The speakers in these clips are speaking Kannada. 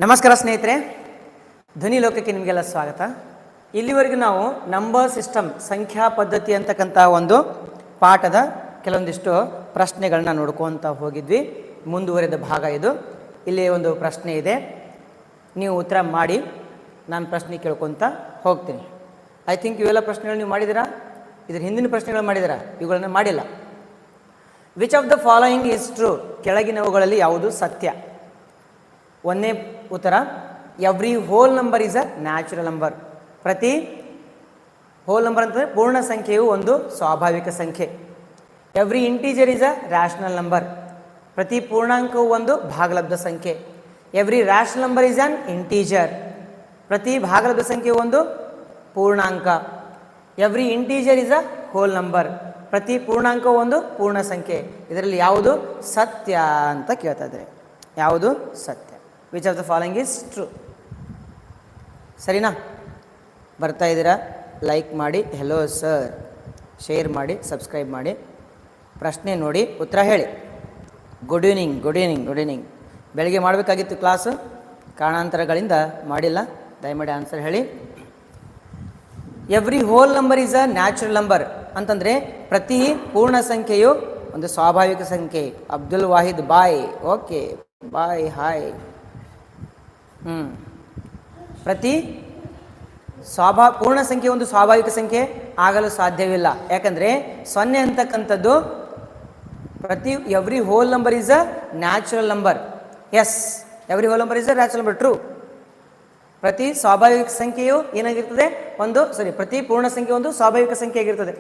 ನಮಸ್ಕಾರ ಸ್ನೇಹಿತರೆ, ಧ್ವನಿ ಲೋಕಕ್ಕೆ ನಿಮಗೆಲ್ಲ ಸ್ವಾಗತ. ಇಲ್ಲಿವರೆಗೂ ನಾವು ನಂಬರ್ ಸಿಸ್ಟಮ್, ಸಂಖ್ಯಾ ಪದ್ಧತಿ ಅಂತಕ್ಕಂಥ ಒಂದು ಪಾಠದ ಕೆಲವೊಂದಿಷ್ಟು ಪ್ರಶ್ನೆಗಳನ್ನ ನೋಡ್ಕೊತ ಹೋಗಿದ್ವಿ. ಮುಂದುವರೆದ ಭಾಗ ಇದು. ಇಲ್ಲಿ ಒಂದು ಪ್ರಶ್ನೆ ಇದೆ, ನೀವು ಉತ್ತರ ಮಾಡಿ. ನಾನು ಪ್ರಶ್ನೆ ಕೇಳ್ಕೊತ ಹೋಗ್ತೀನಿ. ಐ ಥಿಂಕ್ ಇವೆಲ್ಲ ಪ್ರಶ್ನೆಗಳು ನೀವು ಮಾಡಿದ್ದೀರಾ. ಇದ್ರ ಹಿಂದಿನ ಪ್ರಶ್ನೆಗಳು ಮಾಡಿದ್ದೀರಾ, ಇವುಗಳನ್ನ ಮಾಡಿಲ್ಲ. Which of the following is true? ಕೆಳಗಿನವುಗಳಲ್ಲಿ ಯಾವುದು ಸತ್ಯ? ಒಂದನೇ ಉತ್ತರ, every whole number is a natural number. ಪ್ರತಿ ಹೋಲ್ ನಂಬರ್ ಅಂತಂದರೆ ಪೂರ್ಣ ಸಂಖ್ಯೆಯು ಒಂದು ಸ್ವಾಭಾವಿಕ ಸಂಖ್ಯೆ. Every integer is a rational number. ಪ್ರತಿ ಪೂರ್ಣಾಂಕವು ಒಂದು ಭಾಗಲಬ್ಧ ಸಂಖ್ಯೆ. Every rational number is on integer. ಪ್ರತಿ ಭಾಗಲಬ್ಧ ಸಂಖ್ಯೆ ಒಂದು ಪೂರ್ಣಾಂಕ. Every integer is a whole number. ಪ್ರತಿ ಪೂರ್ಣಾಂಕವು ಒಂದು ಪೂರ್ಣ ಸಂಖ್ಯೆ. ಇದರಲ್ಲಿ ಯಾವುದು ಸತ್ಯ ಅಂತ ಕೇಳ್ತಾ ಇದ್ದಾರೆ. ಯಾವುದು ಸತ್ಯ? Which of the following is true? ಸರಿನಾ? ಬರ್ತಾ ಇದ್ದೀರಾ? ಲೈಕ್ ಮಾಡಿ, ಹೆಲೋ ಸರ್, ಶೇರ್ ಮಾಡಿ, ಸಬ್ಸ್ಕ್ರೈಬ್ ಮಾಡಿ. ಪ್ರಶ್ನೆ ನೋಡಿ, ಉತ್ತರ ಹೇಳಿ. Good evening, good evening, good evening. ಬೆಳಗ್ಗೆ ಮಾಡಬೇಕಾಗಿತ್ತು ಕ್ಲಾಸು, ಕಾರಣಾಂತರಗಳಿಂದ ಮಾಡಿಲ್ಲ. ದಯಮಾಡಿ ಆನ್ಸರ್ ಹೇಳಿ. Every whole number is a natural number ಅಂತಂದರೆ ಪ್ರತಿ ಪೂರ್ಣ ಸಂಖ್ಯೆಯು ಒಂದು ಸ್ವಾಭಾವಿಕ ಸಂಖ್ಯೆ. ಅಬ್ದುಲ್ ವಾಹಿದ್ ಬಾಯ್. ಓಕೆ, ಬಾಯ್, ಹಾಯ್. ಪ್ರತಿ ಪೂರ್ಣ ಸಂಖ್ಯೆ ಒಂದು ಸ್ವಾಭಾವಿಕ ಸಂಖ್ಯೆ ಆಗಲು ಸಾಧ್ಯವಿಲ್ಲ. ಯಾಕಂದರೆ ಸೊನ್ನೆ ಅಂತಕ್ಕಂಥದ್ದು every whole number is a natural number. Yes, every whole number is a natural number, true. ಪ್ರತಿ ಸ್ವಾಭಾವಿಕ ಸಂಖ್ಯೆಯು ಏನಾಗಿರ್ತದೆ? ಪ್ರತಿ ಪೂರ್ಣ ಸಂಖ್ಯೆ ಒಂದು ಸ್ವಾಭಾವಿಕ ಸಂಖ್ಯೆ ಆಗಿರ್ತದೆ.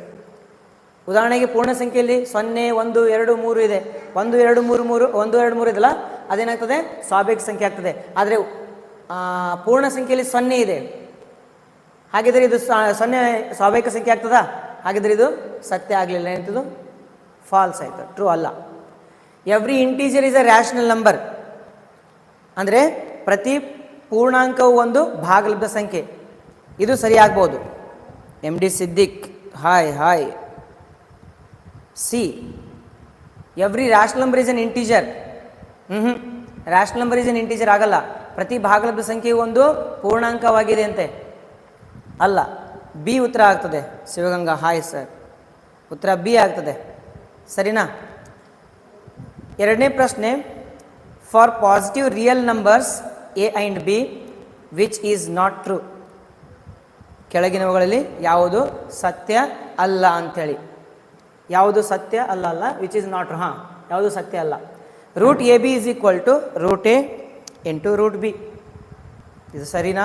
ಉದಾಹರಣೆಗೆ ಪೂರ್ಣ ಸಂಖ್ಯೆಯಲ್ಲಿ 0, 1, 2, 3 ಇದೆ. 1, 2, 3, 1, 2, 3 ಇದಲ್ಲ, ಅದೇನಾಗ್ತದೆ? ಸ್ವಾಭಾವಿಕ ಸಂಖ್ಯೆ ಆಗ್ತದೆ. ಆದರೆ ಪೂರ್ಣ ಸಂಖ್ಯೆಯಲ್ಲಿ 0 ಇದೆ. ಹಾಗಿದ್ರೆ ಇದು 0 ಸ್ವಾಭಾವಿಕ ಸಂಖ್ಯೆ ಆಗ್ತದಾ? ಹಾಗಿದ್ರೆ ಇದು ಸತ್ಯ ಆಗಲಿಲ್ಲ. ಏನಂತದು? ಫಾಲ್ಸ್ ಆಯಿತು, ಟ್ರೂ ಅಲ್ಲ. Every integer is a rational number ಅಂದರೆ ಪ್ರತಿ ಪೂರ್ಣಾಂಕವು ಒಂದು ಭಾಗಲಬ್ಧ ಸಂಖ್ಯೆ. ಇದು ಸರಿಯಾಗ್ಬೋದು. MD Siddiq, hi hi. C, every rational number is an integer. Rational number is an integer ಆಗಲ್ಲ. ಪ್ರತಿ ಭಾಗಲಬ್ಧ ಸಂಖ್ಯೆಯು ಒಂದು ಪೂರ್ಣಾಂಕವಾಗಿದೆ ಅಂತೆ, ಅಲ್ಲ. ಬಿ ಉತ್ತರ ಆಗ್ತದೆ. Shivaganga, hi sir. ಉತ್ತರ ಬಿ ಆಗ್ತದೆ. ಸರಿನಾ? ಎರಡನೇ ಪ್ರಶ್ನೆ, for positive real numbers A and B which is not true? ಕೆಳಗಿನವುಗಳಲ್ಲಿ ಯಾವುದು ಸತ್ಯ ಅಲ್ಲ ಅಂಥೇಳಿ. ಯಾವುದು ಸತ್ಯ ಅಲ್ಲ? Which is not true. ಯಾವುದು ಸತ್ಯ ಅಲ್ಲ? Root A B is equal to root A into root B. ಇದು ಸರಿನಾ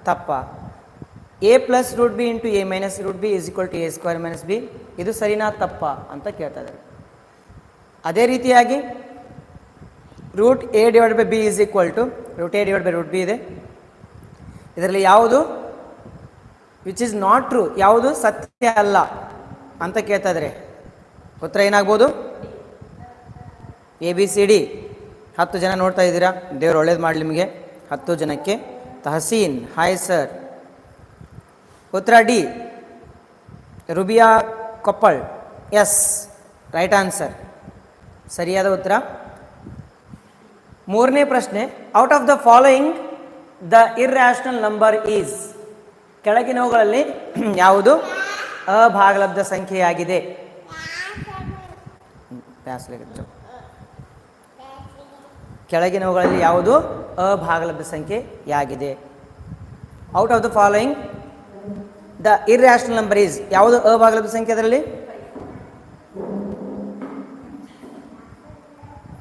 ತಪ್ಪ? A plus root B into A minus root B is equal to A square minus B. ಇದು ಸರಿನಾ ತಪ್ಪ ಅಂತ ಕೇಳ್ತಾ ಇದ್ದಾರೆ. ಅದೇ ರೀತಿಯಾಗಿ root A divide by B is equal to root A divide by root B ಇದೆ. ಇದರಲ್ಲಿ ಯಾವುದು ವಿಚ್ ಈಸ್ ನಾಟ್ ಟ್ರೂ, ಯಾವುದು ಸತ್ಯ ಅಲ್ಲ ಅಂತ ಕೇಳ್ತಾ ಇದ್ದಾರೆ. ಉತ್ತರ ಏನಾಗ್ಬೋದು? ABCD. 10 ಜನ ನೋಡ್ತಾ ಇದ್ದೀರಾ, ದೇವ್ರು ಒಳ್ಳೇದು ಮಾಡಲಿ ನಿಮಗೆ. 10 ಜನಕ್ಕೆ ತಹಸೀನ್, ಹಾಯ್ ಸರ್. ಉತ್ತರ D, Rubiya Koppal. Yes, right answer, ಸರಿಯಾದ ಉತ್ತರ. ಮೂರನೇ ಪ್ರಶ್ನೆ, out of the following the irrational number is? ಕೆಳಗಿನವುಗಳಲ್ಲಿ ಯಾವುದು ಅಭಾಗಲಬ್ಧ ಸಂಖ್ಯೆಯಾಗಿದೆ? ಕೆಳಗಿನವುಗಳಲ್ಲಿ ಯಾವುದು ಅಭಾಗಲಬ್ಧ ಸಂಖ್ಯೆಯಾಗಿದೆ? Out of the following the irrational number is, ಯಾವುದು ಅಭಾಗಲಬ್ಧ ಸಂಖ್ಯೆ? ಅದರಲ್ಲಿ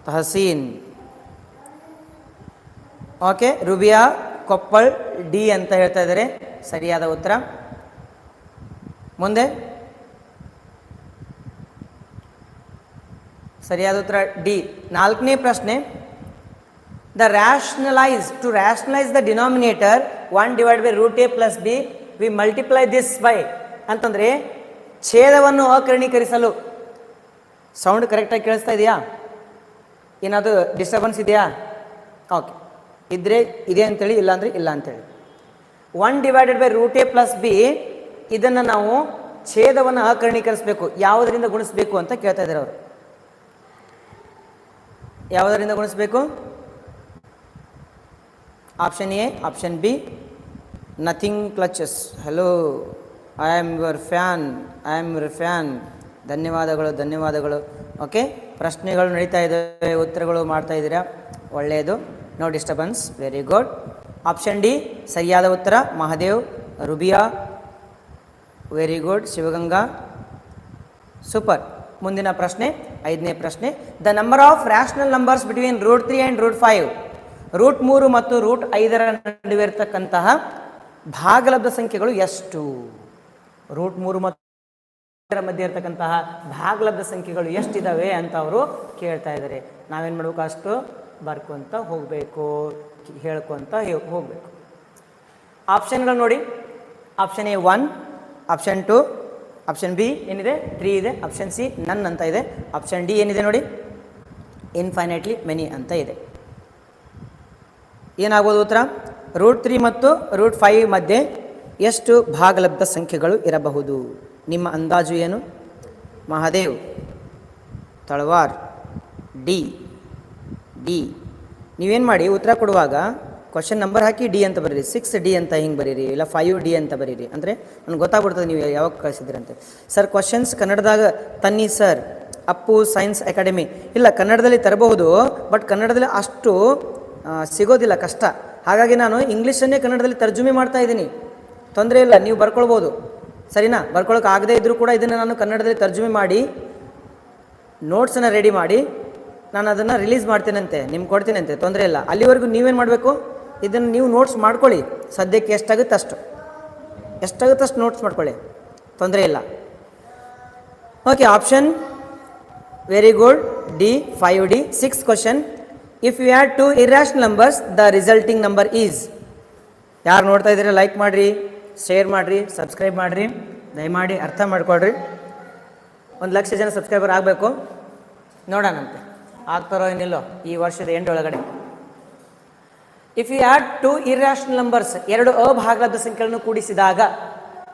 ತಹಸೀನ್. ಓಕೆ, ರುಬಿಯಾ ಕೊಪ್ಪಳ್ ಡಿ ಅಂತ ಹೇಳ್ತಾ ಇದ್ದಾರೆ, ಸರಿಯಾದ ಉತ್ತರ. ಮುಂದೆ ಸರಿಯಾದ ಉತ್ತರ ಡಿ. ನಾಲ್ಕನೇ ಪ್ರಶ್ನೆ, to rationalise the denominator 1 divide by root A plus B we multiply this by ಅಂತಂದರೆ ಛೇದವನ್ನು ಅಕರ್ಣೀಕರಿಸಲು. ಸೌಂಡ್ ಕರೆಕ್ಟಾಗಿ ಕೇಳಿಸ್ತಾ ಇದೆಯಾ? ಏನಾದರೂ ಡಿಸ್ಟರ್ಬೆನ್ಸ್ ಇದೆಯಾ? ಓಕೆ, ಇದ್ದರೆ ಇದೆ ಅಂತೇಳಿ, ಇಲ್ಲ ಅಂದರೆ ಇಲ್ಲ ಅಂತೇಳಿ. 1 divided by root A plus B, ಇದನ್ನು ನಾವು ಛೇದವನ್ನು ಅಕರ್ಣೀಕರಿಸಬೇಕು. ಯಾವುದರಿಂದ ಗುಣಿಸಬೇಕು ಅಂತ ಕೇಳ್ತಾ ಇದ್ದಾರೆ ಅವರು. ಯಾವುದರಿಂದ ಗುಣಿಸಬೇಕು? Option A, option B, nothing clutches. Hello, I am your fan, I am your fan. ಧನ್ಯವಾದಗಳು, ಧನ್ಯವಾದಗಳು. ಓಕೆ, ಪ್ರಶ್ನೆಗಳು ನಡೀತಾ ಇದ್ದಾವೆ, ಉತ್ತರಗಳು ಮಾಡ್ತಾ ಇದ್ದೀರಾ, ಒಳ್ಳೆಯದು. No disturbance, very good. Option D ಸರಿಯಾದ ಉತ್ತರ. Mahadev, Rubiya, very good. Shivaganga, super. ಮುಂದಿನ ಪ್ರಶ್ನೆ, 5ನೇ ಪ್ರಶ್ನೆ. The number of rational numbers between √3 and √5. √3 ಮತ್ತು √5 ನಡುವೆ ಇರತಕ್ಕಂತಹ ಭಾಗಲಬ್ಧ ಸಂಖ್ಯೆಗಳು ಎಷ್ಟು? √3 ಮತ್ತು ಮಧ್ಯೆ ಇರತಕ್ಕಂತಹ ಭಾಗಲಬ್ಧ ಸಂಖ್ಯೆಗಳು ಎಷ್ಟಿದ್ದಾವೆ ಅಂತ ಅವರು ಕೇಳ್ತಾ ಇದ್ದಾರೆ. ನಾವೇನು ಮಾಡಬೇಕು? ಅಷ್ಟು ಬರ್ಕೊಂತ ಹೋಗಬೇಕು, ಹೇಳ್ಕೊತ ಹೋಗಬೇಕು. ಆಪ್ಷನ್ಗಳು ನೋಡಿ. Option A 1, option 2, option B ಏನಿದೆ 3 ಇದೆ, ಆಪ್ಷನ್ ಸಿ ನನ್ ಅಂತ ಇದೆ, ಆಪ್ಷನ್ ಡಿ ಏನಿದೆ ನೋಡಿ ಇನ್ಫೈನೈಟ್ಲಿ ಮೆನಿ ಅಂತ ಇದೆ. ಏನಾಗ್ಬೋದು ಉತ್ತರ? √3 ಮತ್ತು √5 ಮಧ್ಯೆ ಎಷ್ಟು ಭಾಗಲಬ್ಧ ಸಂಖ್ಯೆಗಳು ಇರಬಹುದು? ನಿಮ್ಮ ಅಂದಾಜು ಏನು? ಮಹಾದೇವ್, ತಳವಾರ್, ಡಿ. ನೀವೇನು ಮಾಡಿ, ಉತ್ತರ ಕೊಡುವಾಗ ಕ್ವಶನ್ ನಂಬರ್ ಹಾಕಿ ಡಿ ಅಂತ ಬರೀರಿ, 6D ಅಂತ ಹಿಂಗೆ ಬರೀರಿ, ಇಲ್ಲ 5D ಅಂತ ಬರೀರಿ. ಅಂದರೆ ನನಗೆ ಗೊತ್ತಾಗ್ಬಿಡ್ತದೆ ನೀವು ಯಾವಾಗ ಕಳಿಸಿದ್ರಂತೆ. ಸರ್ ಕ್ವಶನ್ಸ್ ಕನ್ನಡದಾಗ ತನ್ನಿ ಸರ್, ಅಪ್ಪು ಸೈನ್ಸ್ ಅಕಾಡೆಮಿ. ಇಲ್ಲ, ಕನ್ನಡದಲ್ಲಿ ತರಬಹುದು, ಬಟ್ ಕನ್ನಡದಲ್ಲಿ ಅಷ್ಟು ಸಿಗೋದಿಲ್ಲ, ಕಷ್ಟ. ಹಾಗಾಗಿ ನಾನು ಇಂಗ್ಲೀಷನ್ನೇ ಕನ್ನಡದಲ್ಲಿ ತರ್ಜುಮೆ ಮಾಡ್ತಾ ಇದ್ದೀನಿ. ತೊಂದರೆ ಇಲ್ಲ, ನೀವು ಬರ್ಕೊಳ್ಬೋದು, ಸರಿನಾ? ಬರ್ಕೊಳಕ್ಕೆ ಆಗದೇ ಇದ್ದರೂ ಕೂಡ ಇದನ್ನು ನಾನು ಕನ್ನಡದಲ್ಲಿ ತರ್ಜುಮೆ ಮಾಡಿ ನೋಟ್ಸನ್ನು ರೆಡಿ ಮಾಡಿ ನಾನು ಅದನ್ನು ರಿಲೀಸ್ ಮಾಡ್ತೀನಂತೆ, ನಿಮ್ಗೆ ಕೊಡ್ತೀನಂತೆ, ತೊಂದರೆ ಇಲ್ಲ. ಅಲ್ಲಿವರೆಗೂ ನೀವೇನು ಮಾಡಬೇಕು? ಇದನ್ನು ನೀವು ನೋಟ್ಸ್ ಮಾಡ್ಕೊಳ್ಳಿ. ಸದ್ಯಕ್ಕೆ ಎಷ್ಟಾಗುತ್ತೆ ಅಷ್ಟು ನೋಟ್ಸ್ ಮಾಡ್ಕೊಳ್ಳಿ, ತೊಂದರೆ ಇಲ್ಲ. Okay, option very good, D, 5D. 6th question. If you add 2 irrational numbers the resulting number is. ಯಾರು ನೋಡ್ತಾ ಇದ್ದೀರಿ ಲೈಕ್ ಮಾಡಿರಿ, ಶೇರ್ ಮಾಡಿರಿ, ಸಬ್ಸ್ಕ್ರೈಬ್ ಮಾಡಿರಿ, ದಯಮಾಡಿ ಅರ್ಥ ಮಾಡ್ಕೊಳ್ರಿ. 1,00,000 ಜನ ಸಬ್ಸ್ಕ್ರೈಬರ್ ಆಗಬೇಕು, ನೋಡೋಣಂತೆ ಆಗ್ತಾರೋ ಏನಿಲ್ಲೋ ಈ ವರ್ಷದ ಎಂಡ್ ಒಳಗಡೆ. If you add 2 irrational numbers, 2 ಅಭಾಗಲಬ್ಧ ಸಂಖ್ಯೆಗಳನ್ನು ಕೂಡಿಸಿದಾಗ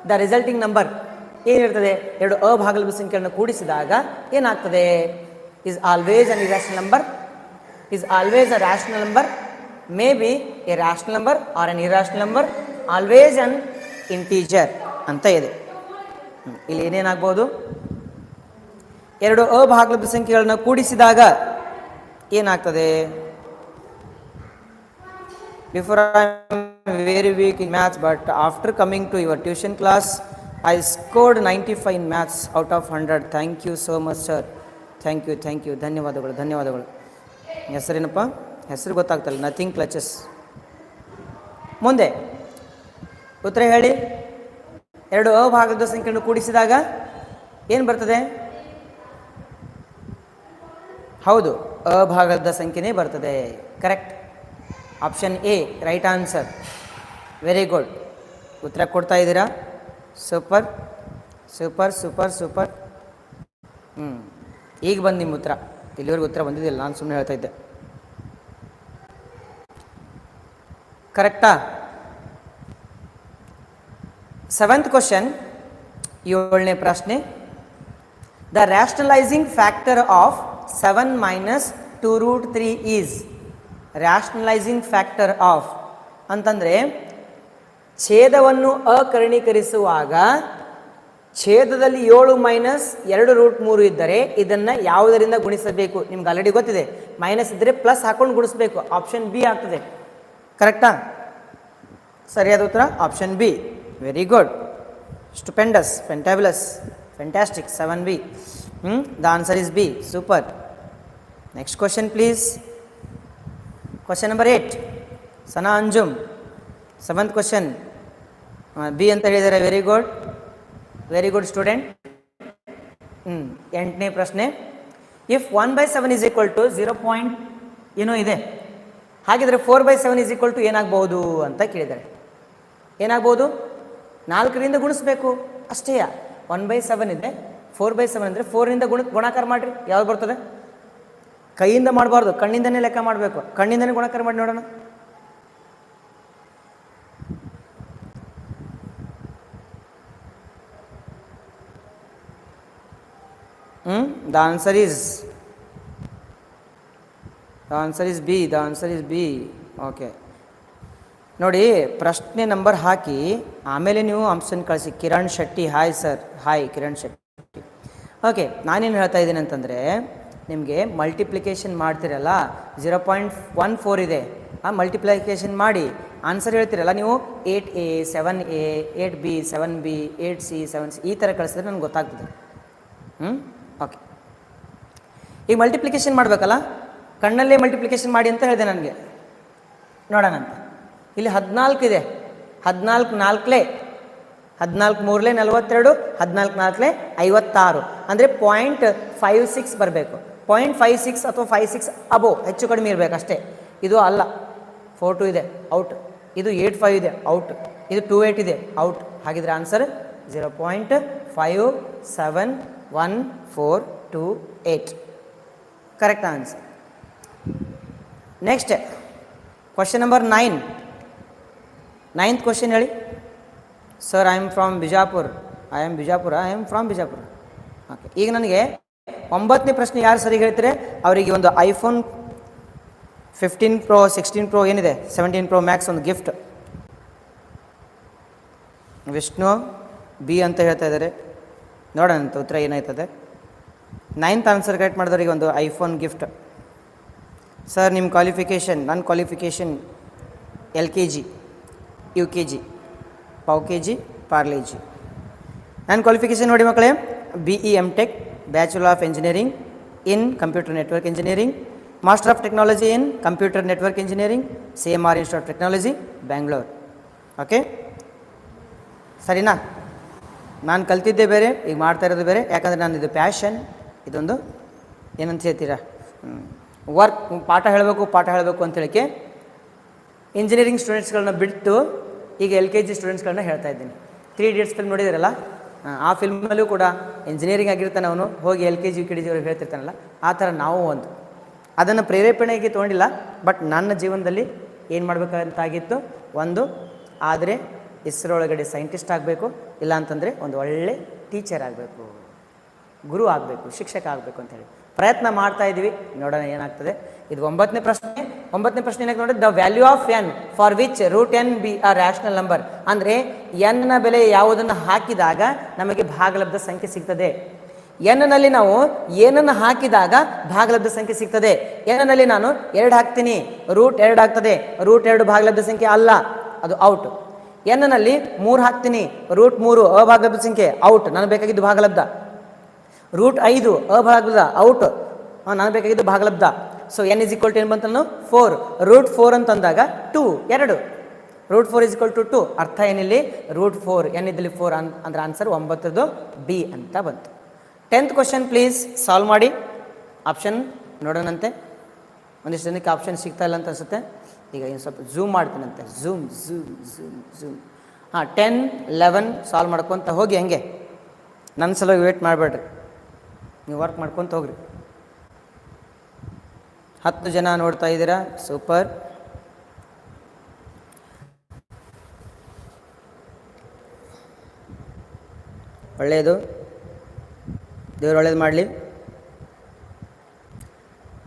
ದ ರಿಸಲ್ಟಿಂಗ್ ನಂಬರ್ ಏನಿರ್ತದೆ? 2 ಅಭಾಗಲಬ್ಧ ಸಂಖ್ಯೆಗಳನ್ನು ಕೂಡಿಸಿದಾಗ ಏನಾಗ್ತದೆ? Is always an irrational number, is always a rational number, may be a rational number or an irrational number, always an integer ಅಂತ ಇದೆ. ಇಲ್ಲಿ ಏನೇನಾಗ್ಬೋದು? 2 ಅಭಾಗಲಬ್ಧ ಸಂಖ್ಯೆಗಳನ್ನ ಕೂಡಿಸಿದಾಗ ಏನಾಗ್ತದೆ? Before I am very weak in maths, but after coming to your tuition class I scored 95 in maths out of 100. Thank you so much sir, thank you, ಧನ್ಯವಾದಗಳು. ಹೆಸರೇನಪ್ಪ? ಹೆಸರು ಗೊತ್ತಾಗ್ತಲ್ಲ, ನಥಿಂಗ್ ಕ್ಲಚಸ್. ಮುಂದೆ ಉತ್ತರ ಹೇಳಿ. 2 ಅಭಾಗದ ಸಂಖ್ಯೆಯನ್ನು ಕೂಡಿಸಿದಾಗ ಏನು ಬರ್ತದೆ? ಹೌದು, ಅಭಾಗದ ಸಂಖ್ಯೆನೇ ಬರ್ತದೆ. Correct, option A right answer. Very good, ಉತ್ತರ ಕೊಡ್ತಾ ಇದ್ದೀರಾ, ಸೂಪರ್. ಈಗ ಬಂದು ನಿಮ್ಮ ಉತ್ತರ. ಇಲ್ಲಿವರೆಗೂ ಉತ್ತರ ಬಂದಿದ್ದಿಲ್ಲ, ನಾನು ಸುಮ್ಮನೆ ಹೇಳ್ತಾ ಇದ್ದೆ. ಕರೆಕ್ಟಾ? 7th ಕ್ವಶನ್, 7ನೇ ಪ್ರಶ್ನೆ. The rationalising factor of 7 minus 2√3 is. Rationalising factor of ಅಂತಂದರೆ ಛೇದವನ್ನು ಅಕರ್ಣೀಕರಿಸುವಾಗ ಛೇದದಲ್ಲಿ 7 ಮೈನಸ್ 2√3 ಇದ್ದರೆ ಇದನ್ನು ಯಾವುದರಿಂದ ಗುಣಿಸಬೇಕು? ನಿಮ್ಗೆ ಆಲ್ರೆಡಿ ಗೊತ್ತಿದೆ, ಮೈನಸ್ ಇದ್ದರೆ ಪ್ಲಸ್ ಹಾಕೊಂಡು ಗುಣಿಸಬೇಕು. ಆಪ್ಷನ್ ಬಿ ಆಗ್ತದೆ. ಕರೆಕ್ಟಾ? ಸರಿಯಾದ ಉತ್ತರ option B. Very good, stupendous, fantabulous, fantastic. 7B. The answer is B. Super. Next question please. Question number 8. Sana Anjum. 7th question. B ಅಂತ ಹೇಳಿದ್ದಾರೆ. Very good student. 8ನೇ ಪ್ರಶ್ನೆ. If 1/7 is equal to 0. ಏನೋ ಇದೆ, ಹಾಗಿದ್ರೆ 4/7 is equal to ಏನಾಗ್ಬೋದು ಅಂತ ಕೇಳಿದ್ದಾರೆ. ಏನಾಗ್ಬೋದು? 4ರಿಂದ ಗುಣಿಸ್ಬೇಕು ಅಷ್ಟೇ. 1/7 ಇದೆ, 4/7 ಅಂದರೆ 4ರಿಂದ ಗುಣಾಕಾರ ಮಾಡಿರಿ, ಯಾವ್ದು ಬರ್ತದೆ? ಕೈಯಿಂದ ಮಾಡಬಾರ್ದು, ಕಣ್ಣಿಂದನೇ ಲೆಕ್ಕ ಮಾಡಬೇಕು. ಕಣ್ಣಿಂದನೇ ಗುಣಾಕಾರ ಮಾಡಿ ನೋಡೋಣ. The answer is B. Okay. ನೋಡಿ, ಪ್ರಶ್ನೆ ನಂಬರ್ ಹಾಕಿ ಆಮೇಲೆ ನೀವು ಆಪ್ಷನ್ ಕಳಿಸಿ. Kiran Shetty, hi sir. Hi Kiran Shetty. Okay, ನಾನೇನು ಹೇಳ್ತಾ ಇದ್ದೀನಿ ಅಂತಂದರೆ, ನಿಮಗೆ ಮಲ್ಟಿಪ್ಲಿಕೇಶನ್ ಮಾಡ್ತಿರಲ್ಲ, 0.14 ಇದೆ, ಆ ಮಲ್ಟಿಪ್ಲಿಕೇಶನ್ ಮಾಡಿ ಆನ್ಸರ್ ಹೇಳ್ತೀರಲ್ಲ ನೀವು, 8A 7A 8B 7B 8C 7C ಈ ಥರ ಕಳಿಸಿದ್ರೆ ನನಗೆ ಗೊತ್ತಾಗ್ತದೆ. ಓಕೆ, ಈಗ ಮಲ್ಟಿಪ್ಲಿಕೇಶನ್ ಮಾಡಬೇಕಲ್ಲ, ಕಣ್ಣಲ್ಲೇ ಮಲ್ಟಿಪ್ಲಿಕೇಶನ್ ಮಾಡಿ ಅಂತ ಹೇಳಿದೆ ನನಗೆ. ನೋಡೋಣಂತ, ಇಲ್ಲಿ 14 ಇದೆ, 14 4ಲೇ 14 3ಲೇ 42, 14 4ಲೇ 56, ಅಂದರೆ 0.56 ಬರಬೇಕು. 0.56 ಅಥವಾ 56 ಅಬೋ, ಹೆಚ್ಚು ಕಡಿಮೆ ಇರಬೇಕು ಅಷ್ಟೇ. ಇದು ಅಲ್ಲ, 42 ಇದೆ, ಔಟ್. ಇದು 85 ಇದೆ, ಔಟ್. ಇದು 28 ಇದೆ, ಔಟ್. ಹಾಗಿದ್ರೆ answer 0.571428 correct answer. Next question number 9. 9th question ಹೇಳಿ. Sir, I am from Bijapur. I am from Bijapur. Okay, ಈಗ ನನಗೆ 9ನೇ ಪ್ರಶ್ನೆ ಯಾರು ಸರಿಗೆ ಹೇಳ್ತಾರೆ ಅವರಿಗೆ ಒಂದು ಐಫೋನ್ 15 Pro 16 Pro ಏನಿದೆ 17 Pro Max ಒಂದು ಗಿಫ್ಟ್. ವಿಷ್ಣು ಬಿ ಅಂತ ಹೇಳ್ತಾ ಇದ್ದಾರೆ. ನೋಡೋಣ ಉತ್ತರ ಏನಾಯ್ತದೆ. 9th ಆನ್ಸರ್ ಕರೆಕ್ಟ್ ಮಾಡಿದವರಿಗೆ ಒಂದು ಐಫೋನ್ ಗಿಫ್ಟ್. ಸರ್, ನಿಮ್ಮ ಕ್ವಾಲಿಫಿಕೇಷನ್? ನನ್ನ qualification LKG UKG pav KG Parle-G. ನನ್ನ ಕ್ವಾಲಿಫಿಕೇಷನ್ ನೋಡಿ ಮಕ್ಕಳೇ, BE M.Tech, bachelor of engineering in computer network engineering, master of technology in computer network engineering, CMR institute of technology, Bangalore. Okay, ಸರಿನಾ? ನಾನು ಕಲ್ತಿದ್ದೆ ಬೇರೆ, ಈಗ ಮಾಡ್ತಾ ಇರೋದು ಬೇರೆ. ಯಾಕಂದರೆ ನಾನು ಇದು ಪ್ಯಾಷನ್, ಇದೊಂದು ಏನಂತ ಹೇಳ್ತೀರಾ, ವರ್ಕ್, ಪಾಠ ಹೇಳಬೇಕು ಅಂತ ಹೇಳಿಕೆ ಇಂಜಿನಿಯರಿಂಗ್ ಸ್ಟೂಡೆಂಟ್ಸ್ಗಳನ್ನ ಬಿಟ್ಟು ಈಗ LKG ಸ್ಟೂಡೆಂಟ್ಸ್ಗಳನ್ನ ಹೇಳ್ತಾ ಇದ್ದೀನಿ. 3 Idiots ಫಿಲ್ಮ್ ನೋಡಿದಿರಲ್ಲ, ಆ ಫಿಲ್ಮಲ್ಲೂ ಕೂಡ ಇಂಜಿನಿಯರಿಂಗ್ ಆಗಿರ್ತಾನೆ ಅವನು, ಹೋಗಿ LKG UKG ಅವ್ರಿಗೆ ಹೇಳ್ತಿರ್ತಾನಲ್ಲ, ಆ ಥರ ನಾವು ಒಂದು ಅದನ್ನು ಪ್ರೇರೇಪಣೆಗೆ ತೊಗೊಂಡಿಲ್ಲ. ಬಟ್ ನನ್ನ ಜೀವನದಲ್ಲಿ ಏನು ಮಾಡಬೇಕಂತಾಗಿತ್ತು, ಒಂದು ಆದರೆ ಇಸ್ರೋ ಒಳಗಡೆ ಸೈಂಟಿಸ್ಟ್ ಆಗಬೇಕು, ಇಲ್ಲ ಅಂತಂದರೆ ಒಂದು ಒಳ್ಳೆ ಟೀಚರ್ ಆಗಬೇಕು, ಗುರು ಆಗಬೇಕು, ಶಿಕ್ಷಕ ಆಗಬೇಕು ಅಂತೇಳಿ ಪ್ರಯತ್ನ ಮಾಡ್ತಾ ಇದ್ದೀವಿ. ನೋಡೋಣ ಏನಾಗ್ತದೆ. ಇದು 9ನೇ ಪ್ರಶ್ನೆ. 9ನೇ ಪ್ರಶ್ನೆ ಏನಕ್ಕೆ ನೋಡಿ, the value of n for which √n be a rational number. ಅಂದರೆ n ನ ಬೆಲೆ ಯಾವುದನ್ನು ಹಾಕಿದಾಗ ನಮಗೆ ಭಾಗಲಬ್ಧ ಸಂಖ್ಯೆ ಸಿಗ್ತದೆ. n ನಲ್ಲಿ ನಾವು ಏನನ್ನು ಹಾಕಿದಾಗ ಭಾಗಲಬ್ಧ ಸಂಖ್ಯೆ ಸಿಗ್ತದೆ. n ನಲ್ಲಿ ನಾನು 2 ಹಾಕ್ತೀನಿ, √2 ಆಗ್ತದೆ. √2 ಭಾಗಲಬ್ಧ ಸಂಖ್ಯೆ ಅಲ್ಲ, ಅದು ಔಟ್. n ನಲ್ಲಿ 3 ಹಾಕ್ತೀನಿ, √3 ಅಭಾಗಲಬ್ಧ ಸಂಖ್ಯೆ, ಔಟ್. ನನಗೆ ಬೇಕಾಗಿದ್ದು ಭಾಗಲಬ್ಧ. √5 ಅಭಾಗಲಬ್ಧ, ಔಟ್. ನನಗೆ ಬೇಕಾಗಿದ್ದು ಭಾಗಲಬ್ಧ. ಸೊ n = ಏನು ಬಂತ, 4. √4 ಅಂತಂದಾಗ 2, 2. √4 = 2. ಅರ್ಥ ಏನಿಲ್ಲಿ, √4, n ಇದ್ದಲ್ಲಿ 4 ಅಂದ್ರೆ ಆನ್ಸರ್ 9ದು B ಅಂತ ಬಂತು. 10th ಕ್ವಶನ್ ಪ್ಲೀಸ್ ಸಾಲ್ವ್ ಮಾಡಿ. ಆಪ್ಷನ್ ನೋಡೋಣಂತೆ. ಒಂದಿಷ್ಟು ಜನಕ್ಕೆ ಆಪ್ಷನ್ ಸಿಗ್ತಾ ಇಲ್ಲ ಅಂತ ಅನಿಸುತ್ತೆ. ಈಗ ಏನು ಸ್ವಲ್ಪ ಝೂಮ್ ಮಾಡ್ತೀನಂತೆ. ಝೂಮ್. 10, 11 ಸಾಲ್ವ್ ಮಾಡ್ಕೊತ ಹೋಗಿ. ಹಂಗೆ ನನ್ನ ಸಲುವಾಗಿ ವೇಟ್ ಮಾಡಬೇಡ್ರಿ, ನೀವು ವರ್ಕ್ ಮಾಡ್ಕೊತ ಹೋಗ್ರಿ. 10 ಜನ ನೋಡ್ತಾ ಇದ್ದೀರಾ, ಸೂಪರ್. ಒಳ್ಳೆಯದು, ದೇವ್ರು ಒಳ್ಳೇದು ಮಾಡಲಿ.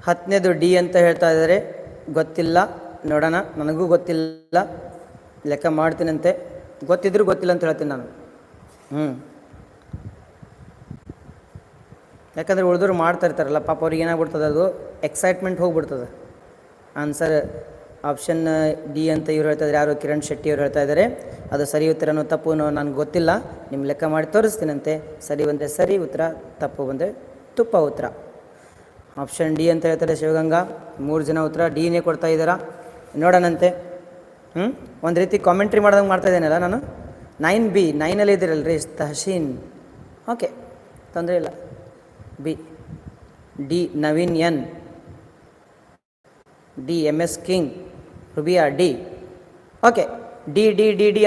10ನೇದು D ಅಂತ ಹೇಳ್ತಾ ಇದ್ದಾರೆ, ಗೊತ್ತಿಲ್ಲ. ನೋಡೋಣ, ನನಗೂ ಗೊತ್ತಿಲ್ಲ, ಲೆಕ್ಕ ಮಾಡ್ತೀನಂತೆ. ಗೊತ್ತಿದ್ರು ಗೊತ್ತಿಲ್ಲ ಅಂತ ಹೇಳ್ತೀನಿ ನಾನು. ಯಾಕಂದರೆ ಉಳಿದವರು ಮಾಡ್ತಾ ಇರ್ತಾರಲ್ಲ, ಪಾಪ ಅವ್ರಿಗೆ ಏನಾಗ್ಬಿಡ್ತದೆ, ಅದು ಎಕ್ಸೈಟ್ಮೆಂಟ್ ಹೋಗ್ಬಿಡ್ತದೆ. ಆನ್ಸರ್ ಆಪ್ಷನ್ D ಅಂತ ಇವ್ರು ಹೇಳ್ತಾ ಇದ್ದಾರೆ, ಯಾರು ಕಿರಣ್ ಶೆಟ್ಟಿ ಅವ್ರು ಹೇಳ್ತಾ ಇದ್ದಾರೆ. ಅದು ಸರಿ ಉತ್ತರನೋ ತಪ್ಪು ನನಗೆ ಗೊತ್ತಿಲ್ಲ, ನಿಮ್ಮ ಲೆಕ್ಕ ಮಾಡಿ ತೋರಿಸ್ತೀನಂತೆ. ಸರಿ ಬಂದರೆ ಸರಿ ಉತ್ತರ, ತಪ್ಪು ಬಂದರೆ ತುಪ್ಪ ಉತ್ತರ. ಆಪ್ಷನ್ D ಅಂತ ಹೇಳ್ತಾರೆ ಶಿವಗಂಗಾ. 3 ಜನ ಉತ್ತರ ಡಿನೇ ಕೊಡ್ತಾ ಇದ್ದಾರಾ, ನೋಡೋಣಂತೆ. ಒಂದು ರೀತಿ ಕಾಮೆಂಟ್ರಿ ಮಾಡ್ದಂಗೆ ಮಾಡ್ತಾ ಇದ್ದೇನಲ್ಲ ನಾನು. 9B, 9ಅಲ್ಲಿ ಇದ್ದೀರಲ್ರಿ ತಹಶೀನ್. ಓಕೆ, ತೊಂದರೆ ಇಲ್ಲ. B. D Naveen N. D MS king. Rubiya D. Okay, D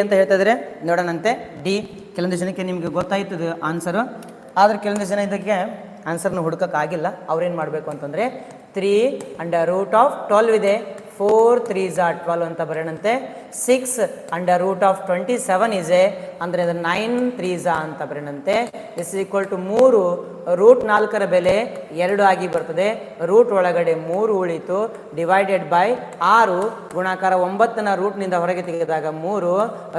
ಅಂತ ಹೇಳ್ತಾ ಇದ್ದಾರೆ, ನೋಡೋಣಂತೆ. ಡಿ ಕೆಲವೊಂದು ಜನಕ್ಕೆ ನಿಮಗೆ ಗೊತ್ತಾಯ್ತದೆ ಆನ್ಸರು, ಆದರೆ ಕೆಲವೊಂದು ಜನ ಇದಕ್ಕೆ ಆನ್ಸರ್ನ ಹುಡುಕೋಕ್ಕಾಗಿಲ್ಲ. ಅವ್ರೇನು ಮಾಡಬೇಕು ಅಂತಂದರೆ 3 √12 ಇದೆ, 4 3s are 12 ಅಂತ ಬರೆಯಣಂತೆ. 6 under root of 27 is a ಅಂದರೆ ಅದು 9 3s ಅಂತ ಬರೆಯಣಂತೆ. This is equal to 3 root 4ರ ಬೆಲೆ 2 ಆಗಿ ಬರ್ತದೆ. ರೂಟ್ ಒಳಗಡೆ 3 ಉಳಿತು ಡಿವೈಡೆಡ್ ಬೈ 6 ಗುಣಾಕಾರ 9ನ ರೂಟ್ನಿಂದ ಹೊರಗೆ ತೆಗೆದಾಗ 3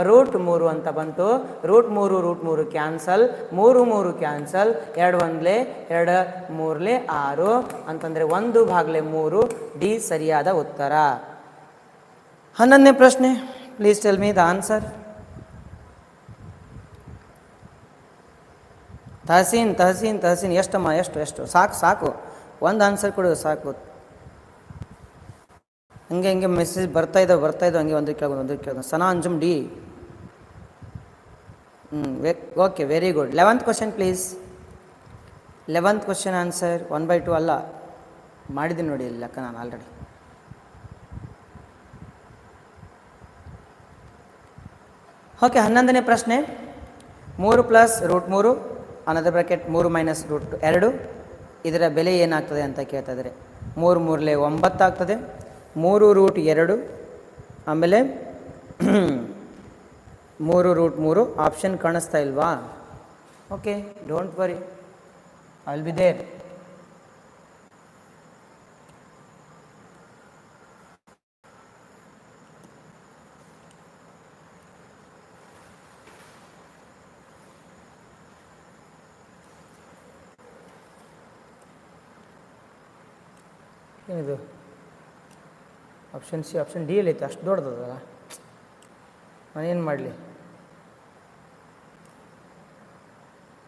ರೂಟ್ 3 ಅಂತ ಬಂತು. ರೂಟ್ 3 ಕ್ಯಾನ್ಸಲ್, 3 ಕ್ಯಾನ್ಸಲ್, 2 1 2 3 6 ಅಂತಂದರೆ 1/3 ಡಿ ಸರಿಯಾದ ಉತ್ತರ. 11ನೇ ಪ್ರಶ್ನೆ, please tell me the answer. Tahseen ಎಷ್ಟಮ್ಮ, ಎಷ್ಟು ಸಾಕು ಒಂದು ಆನ್ಸರ್ ಕೊಡು ಸಾಕು. ಹಂಗೆ ಮೆಸೇಜ್ ಬರ್ತಾ ಇದ್ದಾವೆ ಹಂಗೆ ಒಂದು ಕೇಳೋದು. Sana Anjum D. Okay, very good. 11th question please. 11th question answer 1/2 ಅಲ್ಲ, ಮಾಡಿದ್ದೀನಿ ನೋಡಿ ಇಲ್ಲಿ ಲೆಕ್ಕ ನಾನು ಆಲ್ರೆಡಿ. ಓಕೆ, 11ನೇ ಪ್ರಶ್ನೆ. 3 ಪ್ಲಸ್ ರೂಟ್ 3 ಅನ್ನೋದ್ರ ಬ್ರಾಕೆಟ್ 3 ಮೈನಸ್ ರೂಟ್ 2 ಇದರ ಬೆಲೆ ಏನಾಗ್ತದೆ ಅಂತ ಕೇಳ್ತಾ ಇದ್ದಾರೆ. 3 3 9 ಆಗ್ತದೆ. 3 ರೂಟ್ 2 ಆಮೇಲೆ 3 ರೂಟ್ 3 ಆಪ್ಷನ್ ಕಾಣಿಸ್ತಾ ಇಲ್ವಾ? Okay, don't worry, I will be there. ಏನಿದು ಆಪ್ಷನ್ ಸಿ, ಆಪ್ಷನ್ ಡಿ ಅಲ್ಲಿ ಐತೆ, ಅಷ್ಟು ದೊಡ್ಡದಲ್ಲ, ನಾನೇನು ಮಾಡಲಿ?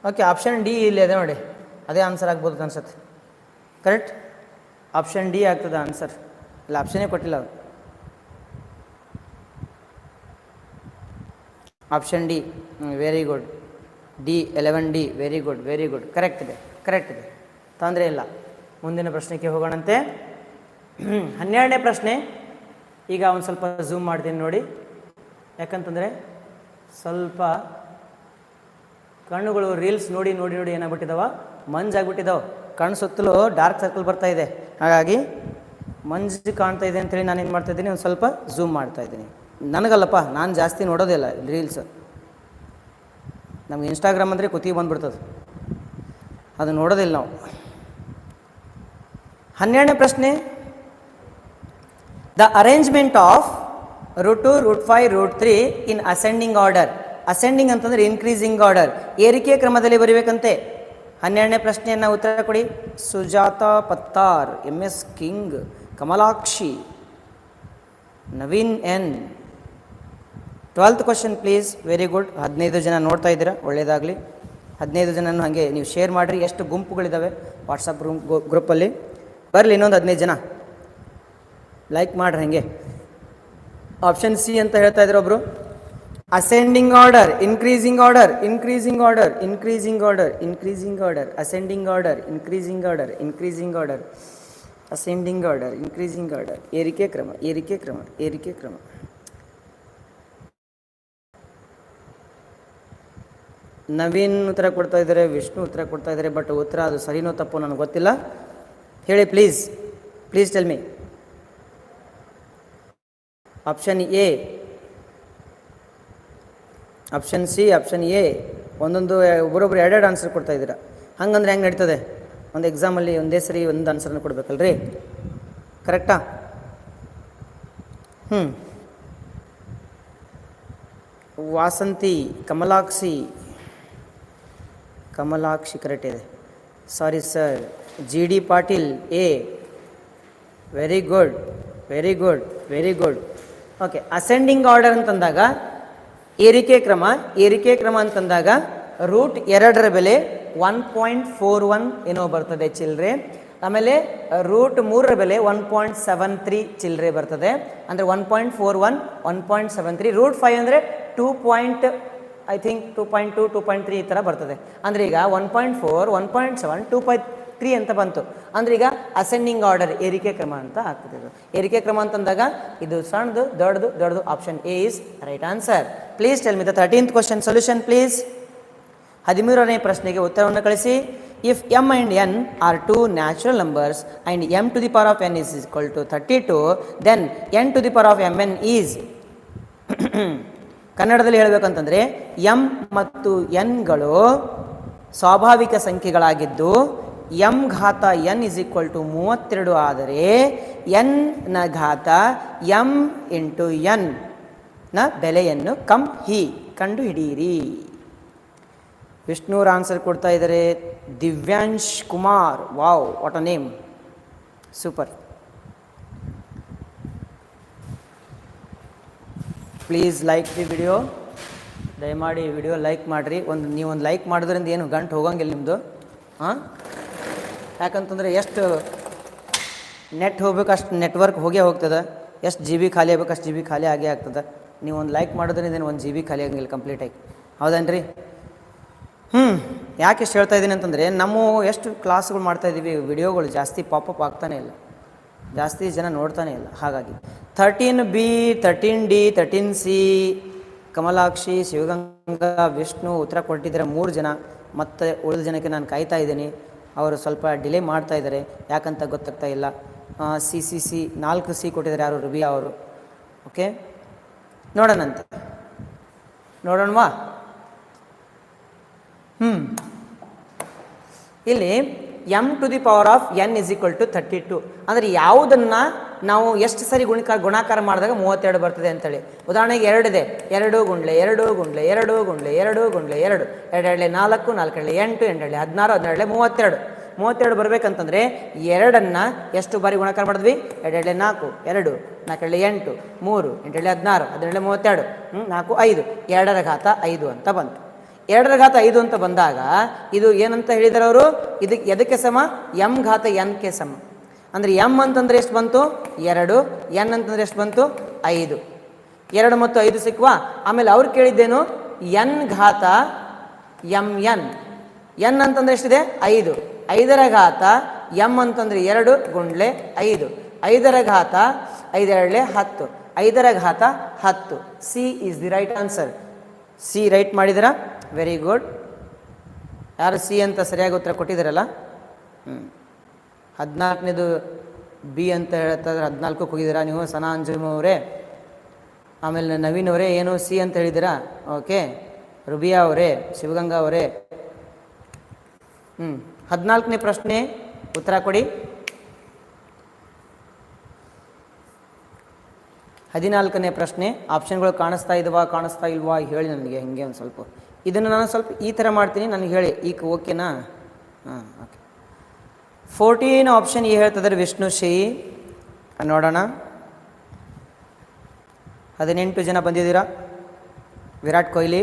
ಓಕೆ, ಆಪ್ಷನ್ ಡಿ ಇಲ್ಲಿ ಇದೆ ನೋಡಿ, ಅದೇ ಆನ್ಸರ್ ಆಗ್ಬೋದು ಅನ್ಸುತ್ತೆ. ಕರೆಕ್ಟ್, ಆಪ್ಷನ್ ಡಿ ಆಗ್ತದೆ ಆನ್ಸರ್. ಇಲ್ಲ, ಆಪ್ಷನ್ನೇ ಕೊಟ್ಟಿಲ್ಲ ಅವರು. Option D, very good. D 11D, very good. Correct ಇದೆ, ತೊಂದರೆ ಇಲ್ಲ. ಮುಂದಿನ ಪ್ರಶ್ನೆಗೆ ಹೋಗೋಣಂತೆ. 12ನೇ ಪ್ರಶ್ನೆ. ಈಗ ಒಂದು ಸ್ವಲ್ಪ ಝೂಮ್ ಮಾಡ್ತೀನಿ ನೋಡಿ, ಯಾಕಂತಂದರೆ ಸ್ವಲ್ಪ ಕಣ್ಣುಗಳು ರೀಲ್ಸ್ ನೋಡಿ ಏನಾಗ್ಬಿಟ್ಟಿದಾವ, ಮಂಜಾಗ್ಬಿಟ್ಟಿದ್ದಾವೆ. ಕಣ್ಣು ಸುತ್ತಲೂ ಡಾರ್ಕ್ ಸರ್ಕಲ್ ಬರ್ತಾ ಇದೆ, ಹಾಗಾಗಿ ಮಂಜು ಕಾಣ್ತಾ ಇದೆ ಅಂತೇಳಿ ನಾನು ಏನು ಮಾಡ್ತಾಯಿದ್ದೀನಿ, ಒಂದು ಸ್ವಲ್ಪ ಝೂಮ್ ಮಾಡ್ತಾಯಿದ್ದೀನಿ. ನನಗಲ್ಲಪ್ಪ, ನಾನು ಜಾಸ್ತಿ ನೋಡೋದಿಲ್ಲ ರೀಲ್ಸ್. ನಮ್ಗೆ ಇನ್ಸ್ಟಾಗ್ರಾಮ್ ಅಂದರೆ ಕುತ್ತಿಗೆ ಬಂದುಬಿಡ್ತದೆ, ಅದು ನೋಡೋದಿಲ್ಲ ನಾವು. 12ನೇ ಪ್ರಶ್ನೆ. The arrangement of root 2, root 5, root 3 in ascending order. Ascending ಅಂತಂದರೆ ಇನ್ಕ್ರೀಸಿಂಗ್ ಆರ್ಡರ್, ಏರಿಕೆ ಕ್ರಮದಲ್ಲಿ ಬರೀಬೇಕಂತೆ. 12ನೇ ಪ್ರಶ್ನೆಯನ್ನು ಉತ್ತರ ಕೊಡಿ. Sujata Pattar, MS King, Kamalakshi, Naveen N. 12th question please. Very good. 15 ಜನ ನೋಡ್ತಾ ಇದ್ದೀರಾ, ಒಳ್ಳೆಯದಾಗಲಿ. 15 ಜನನೂ ಹಾಗೆ ನೀವು ಶೇರ್ ಮಾಡಿರಿ. ಎಷ್ಟು ಗುಂಪುಗಳಿದ್ದಾವೆ ವಾಟ್ಸಪ್ ಗ್ರೂಪಲ್ಲಿ, ಬರಲಿ ಇನ್ನೊಂದು 15 ಜನ ಲೈಕ್ ಮಾಡ್ರಿ ಹಾಗೆ. ಆಪ್ಷನ್ ಸಿ ಅಂತ ಹೇಳ್ತಾ ಇದ್ರು ಒಬ್ರು. Ascending order, increasing order, ascending order, increasing order, ascending order, ascending order, increasing order, ಏರಿಕೆ ಕ್ರಮ. ನವೀನ್ ಉತ್ತರ ಕೊಡ್ತಾ ಇದ್ದಾರೆ, ವಿಷ್ಣು ಉತ್ತರ ಕೊಡ್ತಾ ಇದ್ದಾರೆ, ಬಟ್ ಉತ್ತರ ಅದು ಸರಿನೋ ತಪ್ಪು ನನಗೆ ಗೊತ್ತಿಲ್ಲ. ಹೇಳಿ please tell me. Option A, option C, option A. ಒಂದೊಂದು ಒಬ್ಬರೊಬ್ರು 2 ಆನ್ಸರ್ ಕೊಡ್ತಾ ಇದ್ದೀರಾ. ಹಂಗಂದ್ರೆ ಹೆಂಗೆ ನಡೀತದೆ? ಒಂದು ಎಕ್ಸಾಮಲ್ಲಿ ಒಂದೇ ಸರಿ ಒಂದು ಆನ್ಸರ್ನ ಕೊಡಬೇಕಲ್ರಿ, ಕರೆಕ್ಟಾ? ವಾಸಂತಿ, ಕಮಲಾಕ್ಷಿ ಕರೆಕ್ಟ್ ಇದೆ. Sorry sir. GD Patil A. Very good. Okay, ascending order ಅಂತಂದಾಗ ಏರಿಕೆ ಕ್ರಮ ಅಂತಂದಾಗ ರೂಟ್ 2ರ ಬೆಲೆ 1.41 ಏನೋ ಬರ್ತದೆ ಚಿಲ್ಲರೆ. ಆಮೇಲೆ ರೂಟ್ 3ರ ಬೆಲೆ 1.73 ಚಿಲ್ಲರೆ ಬರ್ತದೆ. ಅಂದರೆ 1.41, 1.73. ರೂಟ್ 5 ಅಂದರೆ 2.2, 2.3 ಈ ಥರ ಬರ್ತದೆ. ಅಂದರೆ ಈಗ 1.4, 1.7, 2.3 ಅಂತ ಬಂತು. ಅಂದರೆ ಈಗ ಅಸೆಂಡಿಂಗ್ ಆರ್ಡರ್, ಏರಿಕೆ ಕ್ರಮ ಅಂತ ಆಗ್ತದೆ. ಇದು ಏರಿಕೆ ಕ್ರಮ ಅಂತಂದಾಗ ಇದು ಸಣ್ಣದು, ದೊಡ್ಡದು. Option A is right answer. Please tell me the 13th question solution please. 13ನೇ ಪ್ರಶ್ನೆಗೆ ಉತ್ತರವನ್ನು ಕಳಿಸಿ. if m and n are two natural numbers and m to the power of n is equal to 32, then n to the power of mn is ಕನ್ನಡದಲ್ಲಿ ಹೇಳಬೇಕಂತಂದರೆ ಎಂ ಮತ್ತು ಎನ್ಗಳು ಸ್ವಾಭಾವಿಕ ಸಂಖ್ಯೆಗಳಾಗಿದ್ದು ಎಂ ಘಾತ ಎನ್ ಇಸ್ ಈಕ್ವಲ್ ಟು 32 ಆದರೆ ಎನ್ ನ ಘಾತ ಎಂ ಇಂಟು ಎನ್ ನ ಬೆಲೆಯನ್ನು ಕಂಡು ಹಿಡಿಯಿರಿ. ವಿಷ್ಣುವ್ರ ಆನ್ಸರ್ ಕೊಡ್ತಾ ಇದ್ದಾರೆ. Divyansh Kumar, wow, what a name, super. Please like the video. ದಯಮಾಡಿ ವಿಡಿಯೋ ಲೈಕ್ ಮಾಡಿರಿ. ನೀವೊಂದು ಲೈಕ್ ಮಾಡೋದ್ರಿಂದ ಏನು ಗಂಟು ಹೋಗಂಗಿಲ್ಲ ನಿಮ್ಮದು. ಹಾಂ, ಯಾಕಂತಂದರೆ ಎಷ್ಟು ನೆಟ್ ಹೋಗ್ಬೇಕು ಅಷ್ಟು ನೆಟ್ವರ್ಕ್ ಹೋಗೇ ಹೋಗ್ತದೆ, ಎಷ್ಟು ಜಿ ಬಿ ಖಾಲಿ ಆಗ್ಬೇಕು ಅಷ್ಟು ಜಿ ಬಿ ಖಾಲಿ ಆಗೇ ಆಗ್ತದೆ. ನೀವು ಒಂದು ಲೈಕ್ ಮಾಡೋದ್ರಿಂದ ಏನು 1 GB ಖಾಲಿ ಆಗಂಗಿಲ್ಲ ಕಂಪ್ಲೀಟಾಗಿ, ಹೌದೇನ್ರಿ? ಯಾಕೆ ಇಷ್ಟು ಹೇಳ್ತಾ ಇದ್ದೀನಿ ಅಂತಂದರೆ ನಮ್ಮ ಎಷ್ಟು ಕ್ಲಾಸ್ಗಳು ಮಾಡ್ತಾಯಿದ್ದೀವಿ, ವಿಡಿಯೋಗಳು ಜಾಸ್ತಿ ಪಾಪಪ್ ಆಗ್ತಾನೆ ಇಲ್ಲ, ಜಾಸ್ತಿ ಜನ ನೋಡ್ತಾನೆ ಇಲ್ಲ. ಹಾಗಾಗಿ 13B, 13D, 13C, Kamalakshi, Shivaganga, Vishnu ಉತ್ತರ ಕೊಟ್ಟಿದ್ದಾರೆ 3 ಜನ. ಮತ್ತು ಉಳಿದ ಜನಕ್ಕೆ ನಾನು ಕಾಯ್ತಾ ಇದ್ದೀನಿ. ಅವರು ಸ್ವಲ್ಪ ಡಿಲೇ ಮಾಡ್ತಾ ಇದ್ದಾರೆ, ಯಾಕಂತ ಗೊತ್ತಾಗ್ತಾ ಇಲ್ಲ. ಸಿ 4C ಕೊಟ್ಟಿದ್ದಾರೆ, ಯಾರು? ರುಬಿಯಾ ಅವರು. ಓಕೆ, ನೋಡೋಣಂತೆ, ನೋಡೋಣವಾ? ಇಲ್ಲಿ M to the power of N is equal to 32 ಅಂದರೆ ಯಾವುದನ್ನು ನಾವು ಎಷ್ಟು ಸರಿ ಗುಣಾಕಾರ ಮಾಡಿದಾಗ 32 ಬರ್ತದೆ ಅಂತೇಳಿ. ಉದಾಹರಣೆಗೆ 2 ಇದೆ, 2 ಗುಂಡ್ಲೆ 2 ಗುಂಡ್ಲೆ 2 ಗುಂಡ್ಲೆ 2 ಗುಂಡ್ಲೆ 2, 2 2 4, 4 2 8, 8 2 16, 16 32. 32 ಬರಬೇಕಂತಂದರೆ 2ಅನ್ನು ಎಷ್ಟು ಬಾರಿ ಗುಣಾಕಾರ ಮಾಡಿದ್ವಿ? 2 2 4, 2 4 8, 3 8 16, 17 32, 4 5, 2ರ ಘಾತ 5 ಅಂತ ಬಂತು. 2ರ ಘಾತ 5 ಅಂತ ಬಂದಾಗ ಇದು ಏನಂತ ಹೇಳಿದ್ದಾರೆ ಅವರು? ಇದಕ್ಕೆ ಎದಕ್ಕೆ ಸಮ? ಎಮ್ ಘಾತ ಎನ್ಗೆ ಸಮ. ಅಂದರೆ ಎಮ್ ಅಂತಂದರೆ ಎಷ್ಟು ಬಂತು? 2, ಎನ್ ಅಂತಂದರೆ ಎಷ್ಟು ಬಂತು? 5. 2 ಮತ್ತು 5 ಸಿಕ್ವಾ? ಆಮೇಲೆ ಅವ್ರು ಕೇಳಿದ್ದೇನು? ಎನ್ ಘಾತ ಎಮ್ ಎನ್. ಎನ್ ಅಂತಂದರೆ ಎಷ್ಟಿದೆ? 5. 5ರ ಘಾತ ಎಮ್ ಅಂತಂದರೆ 2 ಗುಂಡ್ಲೆ 5. 5ರ ಘಾತ 5 2 10. 5ರ ಘಾತ 10. C is the right answer. C write ಮಾಡಿದಿರಾ? Very good. ಯಾರು ಸಿ ಅಂತ ಸರಿಯಾಗಿ ಉತ್ತರ ಕೊಟ್ಟಿದ್ದೀರಲ್ಲ? 14ನೇದು ಬಿ ಅಂತ ಹೇಳ್ತಾಯಿದ್ರೆ 14ಕ್ಕೆ ಹೋಗಿದ್ದೀರಾ ನೀವು, ಸನಾ ಅಂಜುಮ್ ಅವರೇ. ಆಮೇಲೆ ನವೀನ್ ಅವರೇ ಏನು ಸಿ ಅಂತ ಹೇಳಿದ್ದೀರಾ? ಓಕೆ. ರುಬಿಯಾ ಅವರೇ, ಶಿವಗಂಗಾ ಅವರೇ. 14ನೇ ಪ್ರಶ್ನೆ ಉತ್ತರ ಕೊಡಿ. 14ನೇ ಪ್ರಶ್ನೆ. ಆಪ್ಷನ್ಗಳು ಕಾಣಿಸ್ತಾ ಇಲ್ವಾ ಹೇಳಿ ನನಗೆ. ಹಂಗೆ ಒಂದು ಸ್ವಲ್ಪ ಇದನ್ನು ನಾನು ಸ್ವಲ್ಪ ಈ ಥರ ಮಾಡ್ತೀನಿ, ನನಗೆ ಹೇಳಿ. ಈಗ ಓಕೆನಾ? ಓಕೆ. 14 ಆಪ್ಷನ್ ಈ ಹೇಳ್ತಿದ್ದಾರೆ ವಿಷ್ಣು ಶ್ರೀ. ನೋಡೋಣ. 18 ಜನ ಬಂದಿದ್ದೀರಾ. ವಿರಾಟ್ ಕೊಹ್ಲಿ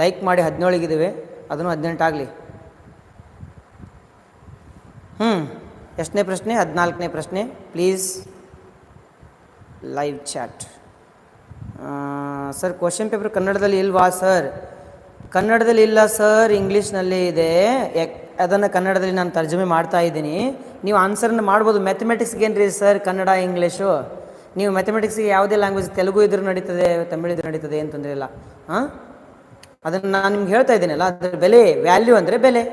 ಲೈಕ್ ಮಾಡಿ 17 ಅದನ್ನು 18 ಆಗಲಿ. ಎಷ್ಟನೇ ಪ್ರಶ್ನೆ? 14ನೇ ಪ್ರಶ್ನೆ. Please live chat. Sir question paper ಕನ್ನಡದಲ್ಲಿ ಇಲ್ವಾ ಸರ್? ಕನ್ನಡದಲ್ಲಿ ಇಲ್ಲ ಸರ್, ಇಂಗ್ಲೀಷ್ನಲ್ಲಿ ಇದೆ. ಅದನ್ನು ಕನ್ನಡದಲ್ಲಿ ನಾನು ತರ್ಜುಮೆ ಮಾಡ್ತಾ ಇದ್ದೀನಿ. ನೀವು ಆನ್ಸರನ್ನು ಮಾಡ್ಬೋದು. ಮ್ಯಾಥಮೆಟಿಕ್ಸ್ಗೆ ಏನು ರೀ ಸರ್ ಕನ್ನಡ ಇಂಗ್ಲೀಷು? ನೀವು ಮ್ಯಾಥಮೆಟಿಕ್ಸ್ಗೆ ಯಾವುದೇ ಲ್ಯಾಂಗ್ವೇಜ್, ತೆಲುಗು ಇದ್ರೂ ನಡೀತದೆ, ತಮಿಳು ಇದ್ರೂ ನಡೀತದೆ, ಏನು ತೊಂದರೆ ಇಲ್ಲ. ಅದನ್ನು ನಾನು ನಿಮ್ಗೆ ಹೇಳ್ತಾ ಇದ್ದೀನಲ್ಲ, ಅದರ ಬೆಲೆ, ವ್ಯಾಲ್ಯೂ ಅಂದರೆ ಬೆಲೆ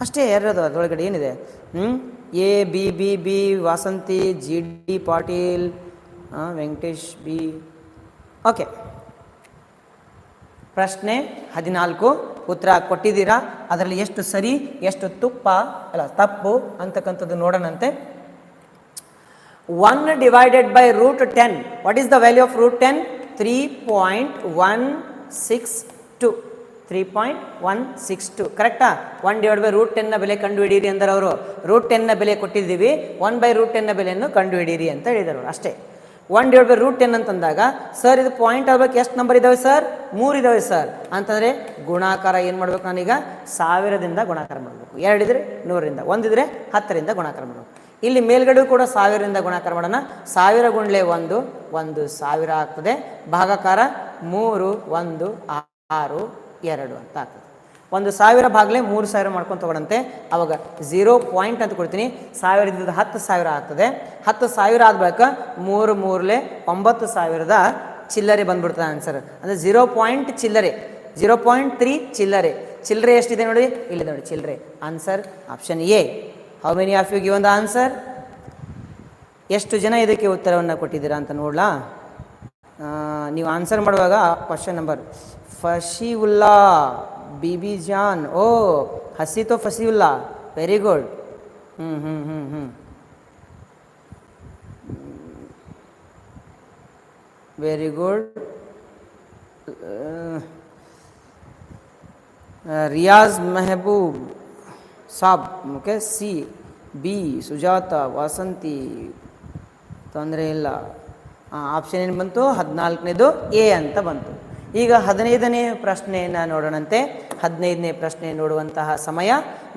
ಅಷ್ಟೇ. ಯಾರದು ಅದರೊಳಗಡೆ ಏನಿದೆ? A B B B Vasanthi, G D Patil, Venkatesh B. Okay. ಪ್ರಶ್ನೆ 14 ಉತ್ತರ ಕೊಟ್ಟಿದ್ದೀರಾ. ಅದರಲ್ಲಿ ಎಷ್ಟು ಸರಿ ಎಷ್ಟು ತಪ್ಪು ಅಂತಕ್ಕಂಥದ್ದು ನೋಡೋಣಂತೆ. 1 divided by √10. What is the value of √10? 3.162. 3.162 ಕರೆಕ್ಟಾ? 1 ಡಿವೈಡ್ ಬೈ √10ನ ಬೆಲೆ ಕಂಡು ಹಿಡೀರಿ ಅಂದರೆ ಅವರು √10ನ ಬೆಲೆ ಕೊಟ್ಟಿದ್ದೀವಿ, 1/√10ನ ಬೆಲೆಯನ್ನು ಕಂಡು ಹಿಡೀರಿ ಅಂತ ಹೇಳಿದರು ಅಷ್ಟೇ. 1 ಡಿವೈಡ್ ಬೈ √10 ಅಂತಂದಾಗ ಸರ್ ಇದು ಪಾಯಿಂಟ್ ಆಗ್ಬೇಕು, ಎಷ್ಟು ನಂಬರ್ ಇದ್ದಾವೆ ಸರ್? 3 ಇದ್ದಾವೆ ಸರ್ ಅಂತಂದರೆ ಗುಣಾಕಾರ ಏನು ಮಾಡ್ಬೇಕು? ನಾನೀಗ 1000ದಿಂದ ಗುಣಾಕಾರ ಮಾಡಬೇಕು. 2 ಇದ್ರೆ 100ರಿಂದ, 1 ಇದ್ರೆ 10ರಿಂದ ಗುಣಾಕಾರ ಮಾಡಬೇಕು. ಇಲ್ಲಿ ಮೇಲ್ಗಡೆ ಕೂಡ 1000ರಿಂದ ಗುಣಾಕಾರ ಮಾಡೋಣ. 1000 ಗುಂಡ್ಲೆ 1 1000 ಆಗ್ತದೆ. ಭಾಗಾಕಾರ 3 1 6 2 ಅಂತ ಆಗ್ತದೆ. 1000 ಭಾಗಲೇ 3000 ಮಾಡ್ಕೊಂಡು ತಗೊಳಂತೆ. ಅವಾಗ 0 ಪಾಯಿಂಟ್ ಅಂತ ಕೊಡ್ತೀನಿ. 1000 ಇದ್ದದ್ದು 10,000 ಆಗ್ತದೆ. 10,000 ಆದ್ಬೇಕು 3 3 9,000 ಚಿಲ್ಲರೆ ಬಂದ್ಬಿಡ್ತದೆ ಆನ್ಸರ್. ಅಂದರೆ 0 ಪಾಯಿಂಟ್ ಚಿಲ್ಲರೆ, 0.3 ಚಿಲ್ಲರೆ. ಚಿಲ್ಲರೆ ಎಷ್ಟಿದೆ ನೋಡಿ, ಇಲ್ಲಿ ನೋಡಿ ಚಿಲ್ಲರೆ. Answer option A. How many of you given the answer? ಎಷ್ಟು ಜನ ಇದಕ್ಕೆ ಉತ್ತರವನ್ನು ಕೊಟ್ಟಿದ್ದೀರಾ ಅಂತ ನೋಡ್ಲಾ? ನೀವು ಆನ್ಸರ್ ಮಾಡುವಾಗ question number Fasiulla Bibi Jan. Oh ಹಸಿ Fasiulla, very good. Very good. Riyaz Mehboob Sab, okay. C. B Sujata, Vasanti, ತೊಂದರೆ ಇಲ್ಲ. ಆಪ್ಷನ್ ಏನು ಬಂತು? 14ನೇದು ಎ ಅಂತ ಬಂತು. ಈಗ 15ನೇ ಪ್ರಶ್ನೆಯನ್ನು ನೋಡೋಣಂತೆ. 15ನೇ ಪ್ರಶ್ನೆ ನೋಡುವಂತಹ ಸಮಯ.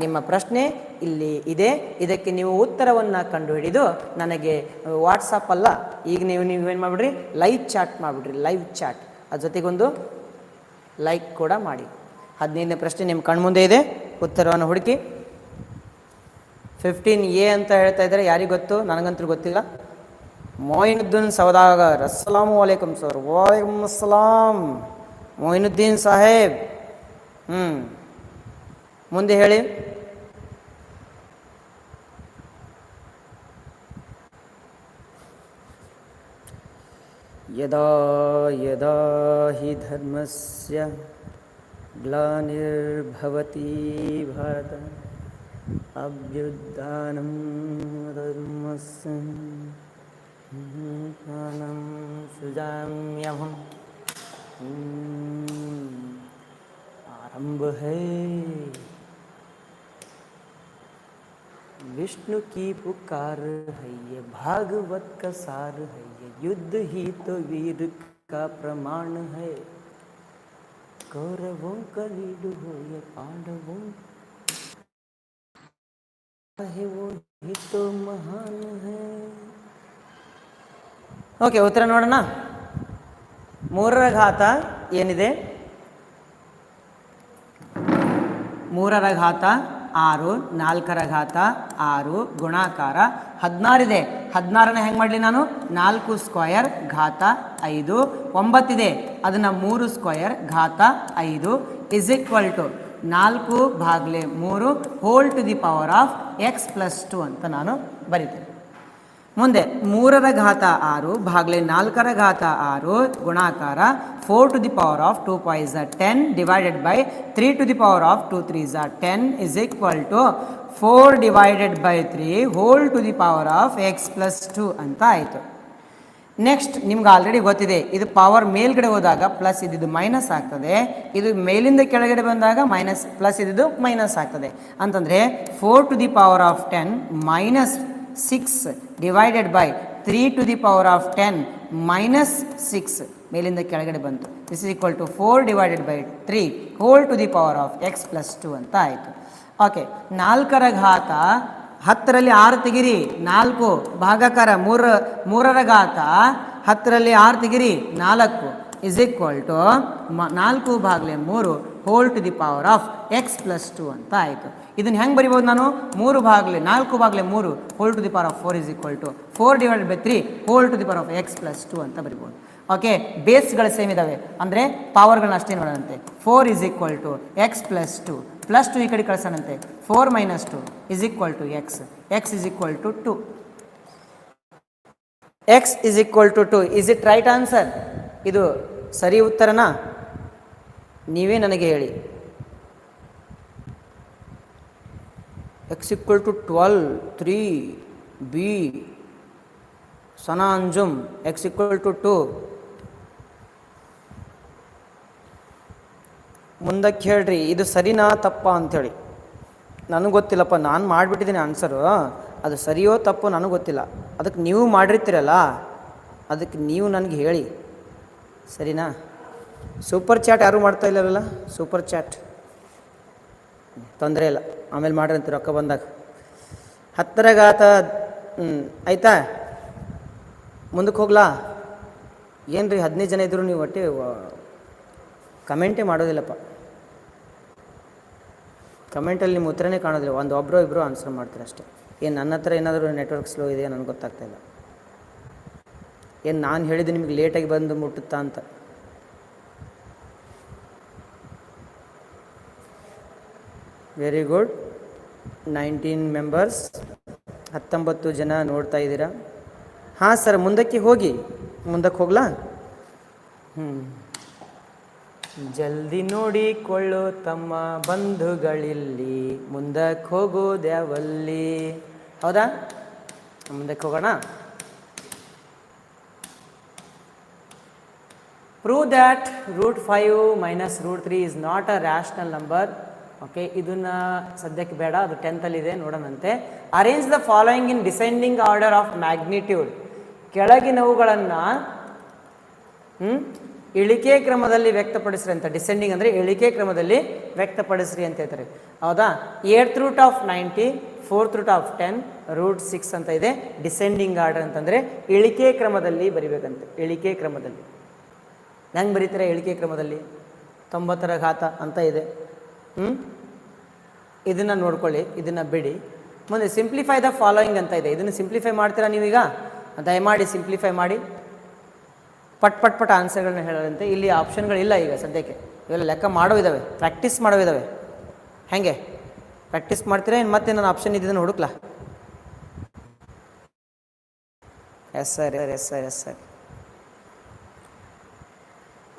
ನಿಮ್ಮ ಪ್ರಶ್ನೆ ಇಲ್ಲಿ ಇದೆ. ಇದಕ್ಕೆ ನೀವು ಉತ್ತರವನ್ನು ಕಂಡುಹಿಡಿದು ನನಗೆ ವಾಟ್ಸಪ್ ಅಲ್ಲ, ಈಗ ನೀವೇನು ಮಾಡಿಬಿಡ್ರಿ, ಲೈವ್ ಚಾಟ್ ಮಾಡಿಬಿಡ್ರಿ. ಲೈವ್ ಚಾಟ್ ಅದ್ರ ಜೊತೆಗೊಂದು ಲೈಕ್ ಕೂಡ ಮಾಡಿ. 15ನೇ ಪ್ರಶ್ನೆ ನಿಮ್ಮ ಕಣ್ಮುಂದೆ ಇದೆ. ಉತ್ತರವನ್ನು ಹುಡುಕಿ. 15A ಅಂತ ಹೇಳ್ತಾ ಇದ್ದಾರೆ. ಯಾರಿಗೆ ಗೊತ್ತು? ನನಗಂತೂ ಗೊತ್ತಿಲ್ಲ. ಮೊಯಿನುದ್ದೀನ್ ಸೌದಾಗರ್, ಅಸ್ಸಲಾಮು ಅಲೈಕುಮ್ ಸರ್. ವಾಲೇಕುಮ್ ಅಸ್ಸಲಾಂ ಮೊಯಿನುದ್ದೀನ್ ಸಾಹೇಬ್. ಮುಂದೆ ಹೇಳಿ. ಯದಾ ಯದಾ ಹಿ ಧರ್ಮಸ್ಯ ಗ್ಲಾನಿರ್ಭವತಿ ಭಾರತ ಅಭ್ಯುತ್ಥಾನಂ ಧರ್ಮಸ್ಯ सुजाम्यहम्। आरंभ है विष्णु की पुकार है, ये भागवत का सार है, ये युद्ध ही तो वीर का प्रमाण है। कौरवों का लीड हो ये पांडवों है, वो ही तो महान है। ಓಕೆ, ಉತ್ತರ ನೋಡೋಣ. 3ರ ಘಾತ ಏನಿದೆ? 3ರ ಘಾತ 6, 4ರ ಘಾತ 6, ಗುಣಾಕಾರ 16 ಇದೆ. 16ನ ಹೆಂಗೆ ಮಾಡಲಿ ನಾನು? 4 ಸ್ಕ್ವಯರ್ ಘಾತ 5. 9 ಇದೆ, ಅದನ್ನು 3 ಸ್ಕ್ವಯರ್ ಘಾತ 5 is equal to 4/3 whole to the power of X plus 2 ಅಂತ ನಾನು ಬರಿತೀನಿ. ಮುಂದೆ 3ರ ಘಾತ 6 ಭಾಗಲೆ 4ರ ಘಾತ 6 ಗುಣಾಕಾರ 4 to the power of 2 5 10 divided by 3 to the power of 2 3 10 is equal to 4 divided by 3 whole to the power of X plus 2 ಅಂತ ಆಯಿತು. ನೆಕ್ಸ್ಟ್ ನಿಮ್ಗೆ ಆಲ್ರೆಡಿ ಗೊತ್ತಿದೆ, ಇದು ಪವರ್ ಮೇಲ್ಗಡೆ ಹೋದಾಗ ಪ್ಲಸ್ ಇದ್ದಿದ್ದು ಮೈನಸ್ ಆಗ್ತದೆ, ಇದು ಮೇಲಿಂದ ಕೆಳಗಡೆ ಬಂದಾಗ ಮೈನಸ್ ಪ್ಲಸ್ ಇದ್ದಿದ್ದು ಮೈನಸ್ ಆಗ್ತದೆ. ಅಂತಂದರೆ 4 to the power of 10 minus 6 divided by 3 to the power of 10 minus 6 ಮೇಲಿಂದ ಕೆಳಗಡೆ ಬಂತು. This is equal to 4 divided by 3 whole to the power of X plus 2 ಅಂತ ಆಯಿತು. ಓಕೆ, 4ರ ಘಾತ 10ರಲ್ಲಿ 6 ತೆಗಿರಿ, 4 ಭಾಗಾಕಾರ 3ರ ಘಾತ 10ರಲ್ಲಿ 6 ತೆಗಿರಿ 4 is equal to 4/3 whole to the power of X plus 2 ಅಂತ ಆಯಿತು. ಇದನ್ನು ಹೆಂಗೆ ಬರಿಬೋದು ನಾನು? 4/3 whole to the power of 4 is equal to 4 divided by 3 whole to the power of X plus 2 ಅಂತ ಬರಿಬೋದು. ಓಕೆ, ಬೇಸ್ಗಳು ಸೇಮ್ ಇದ್ದಾವೆ ಅಂದರೆ ಪವರ್ಗಳನ್ನ ಅಷ್ಟೇ ನೋಡೋಣಂತೆ. 4 is equal to X plus 2 plus 2 ಈ ಕಡೆ ಕಳಿಸೋಣಂತೆ. 4 minus 2 is equal to X. X is equal to 2. X is equal to 2. Is it right answer? ಇದು ಸರಿ ಉತ್ತರನಾ? ನೀವೇ ನನಗೆ ಹೇಳಿ. X equal to 12 3 B Sana Anjum X equal to 2. ಮುಂದಕ್ಕೆ ಹೇಳ್ರಿ, ಇದು ಸರಿನಾ ತಪ್ಪ ಅಂಥೇಳಿ. ನನಗೆ ಗೊತ್ತಿಲ್ಲಪ್ಪ, ನಾನು ಮಾಡಿಬಿಟ್ಟಿದ್ದೀನಿ ಆನ್ಸರು. ಅದು ಸರಿಯೋ ತಪ್ಪೋ ನನಗೆ ಗೊತ್ತಿಲ್ಲ. ಅದಕ್ಕೆ ನೀವು ಮಾಡಿರ್ತೀರಲ್ಲ, ಅದಕ್ಕೆ ನೀವು ನನಗೆ ಹೇಳಿ ಸರಿನಾ? ಸೂಪರ್ ಚಾಟ್ ಯಾರೂ ಮಾಡ್ತಾ ಇಲ್ಲವಲ್ಲ? ಸೂಪರ್ ಚಾಟ್ ತೊಂದರೆ ಇಲ್ಲ, ಆಮೇಲೆ ಮಾಡ್ರಂತ ರೊಕ್ಕ ಬಂದಾಗ. 10ರ ಘಾತ ಆಯಿತಾ? ಮುಂದಕ್ಕೆ ಹೋಗ್ಲಾ? ಏನು ರೀ 15 ಜನ ಇದ್ದರು ನೀವು ಒಟ್ಟೆ ಕಮೆಂಟೇ ಮಾಡೋದಿಲ್ಲಪ್ಪ. ಕಮೆಂಟಲ್ಲಿ ನಿಮ್ಮ ಉತ್ತರನೇ ಕಾಣೋದಿಲ್ಲ. ಒಬ್ಬರು ಇಬ್ಬರು ಆನ್ಸರ್ ಮಾಡ್ತಾರೆ ಅಷ್ಟೇ. ಏನು ನನ್ನ ಹತ್ರ ಏನಾದರೂ ನೆಟ್ವರ್ಕ್ ಸ್ಲೋ ಇದೆಯಾ ನನಗೆ ಗೊತ್ತಾಗ್ತಾಯಿಲ್ಲ. ಏನು ನಾನು ಹೇಳಿದ್ದು ನಿಮಗೆ ಲೇಟಾಗಿ ಬಂದು ಮುಟ್ಟುತ್ತಾ ಅಂತ? Very good. 19 ಮೆಂಬರ್ಸ್, 19 ಜನ ನೋಡ್ತಾ ಇದ್ದೀರಾ. ಹಾಂ ಸರ್, ಮುಂದಕ್ಕೆ ಹೋಗಿ. ಮುಂದಕ್ಕೆ ಹೋಗ್ಲಾ? ಜಲ್ದಿ ನೋಡಿಕೊಳ್ಳು ತಮ್ಮ ಬಂಧುಗಳಿಲ್ಲಿ, ಮುಂದಕ್ಕೆ ಹೋಗೋದ್ಯಾವಲ್ಲಿ. ಹೌದಾ? ಮುಂದಕ್ಕೆ ಹೋಗೋಣ. Prove that √5 - √3 is not a rational number. Okay, ಇದನ್ನ ಸದ್ಯಕ್ಕೆ ಬೇಡ, ಅದು 10th ನೋಡೋಣಂತೆ. Arrange the following in descending order of magnitude. ಕೆಳಗಿನವುಗಳನ್ನು ಇಳಿಕೆ ಕ್ರಮದಲ್ಲಿ ವ್ಯಕ್ತಪಡಿಸ್ರಿ ಅಂತ. ಡಿಸೆಂಡಿಂಗ್ ಅಂದರೆ ಇಳಿಕೆ ಕ್ರಮದಲ್ಲಿ ವ್ಯಕ್ತಪಡಿಸ್ರಿ ಅಂತ ಹೇಳ್ತಾರೆ. ಹೌದಾ? 8th root of 90, 4th root of 10, √6 ಅಂತ ಇದೆ. ಡಿಸೆಂಡಿಂಗ್ ಆರ್ಡರ್ ಅಂತಂದರೆ ಇಳಿಕೆ ಕ್ರಮದಲ್ಲಿ ಬರಿಬೇಕಂತೆ. ಇಳಿಕೆ ಕ್ರಮದಲ್ಲಿ ಹೆಂಗೆ ಬರೀತಾರೆ? ಇಳಿಕೆ ಕ್ರಮದಲ್ಲಿ 90ರ ಘಾತ ಅಂತ ಇದೆ. ಇದನ್ನು ನೋಡ್ಕೊಳ್ಳಿ, ಇದನ್ನು ಬಿಡಿ. ಮುಂದೆ ಸಿಂಪ್ಲಿಫೈ ದ ಫಾಲೋಯಿಂಗ್ ಅಂತ ಇದೆ. ಇದನ್ನು ಸಿಂಪ್ಲಿಫೈ ಮಾಡ್ತೀರಾ ನೀವೀಗ? ದಯಮಾಡಿ ಸಿಂಪ್ಲಿಫೈ ಮಾಡಿ. ಪಟ್ ಆನ್ಸರ್ಗಳನ್ನ ಹೇಳೋದಂತೆ. ಇಲ್ಲಿ ಆಪ್ಷನ್ಗಳಿಲ್ಲ ಈಗ ಸದ್ಯಕ್ಕೆ. ಇವೆಲ್ಲ ಲೆಕ್ಕ ಮಾಡೋ ಇದ್ದಾವೆ, ಪ್ರಾಕ್ಟೀಸ್ ಮಾಡೋ ಇದ್ದಾವೆ. ಹೇಗೆ ಪ್ರಾಕ್ಟೀಸ್ ಮಾಡ್ತೀರಾ? ಏನು ಮತ್ತೆ ನಾನು ಆಪ್ಷನ್ ಇದ್ದಿದ್ದನ್ನು ಹುಡುಕ್ಲಾ? Yes sir.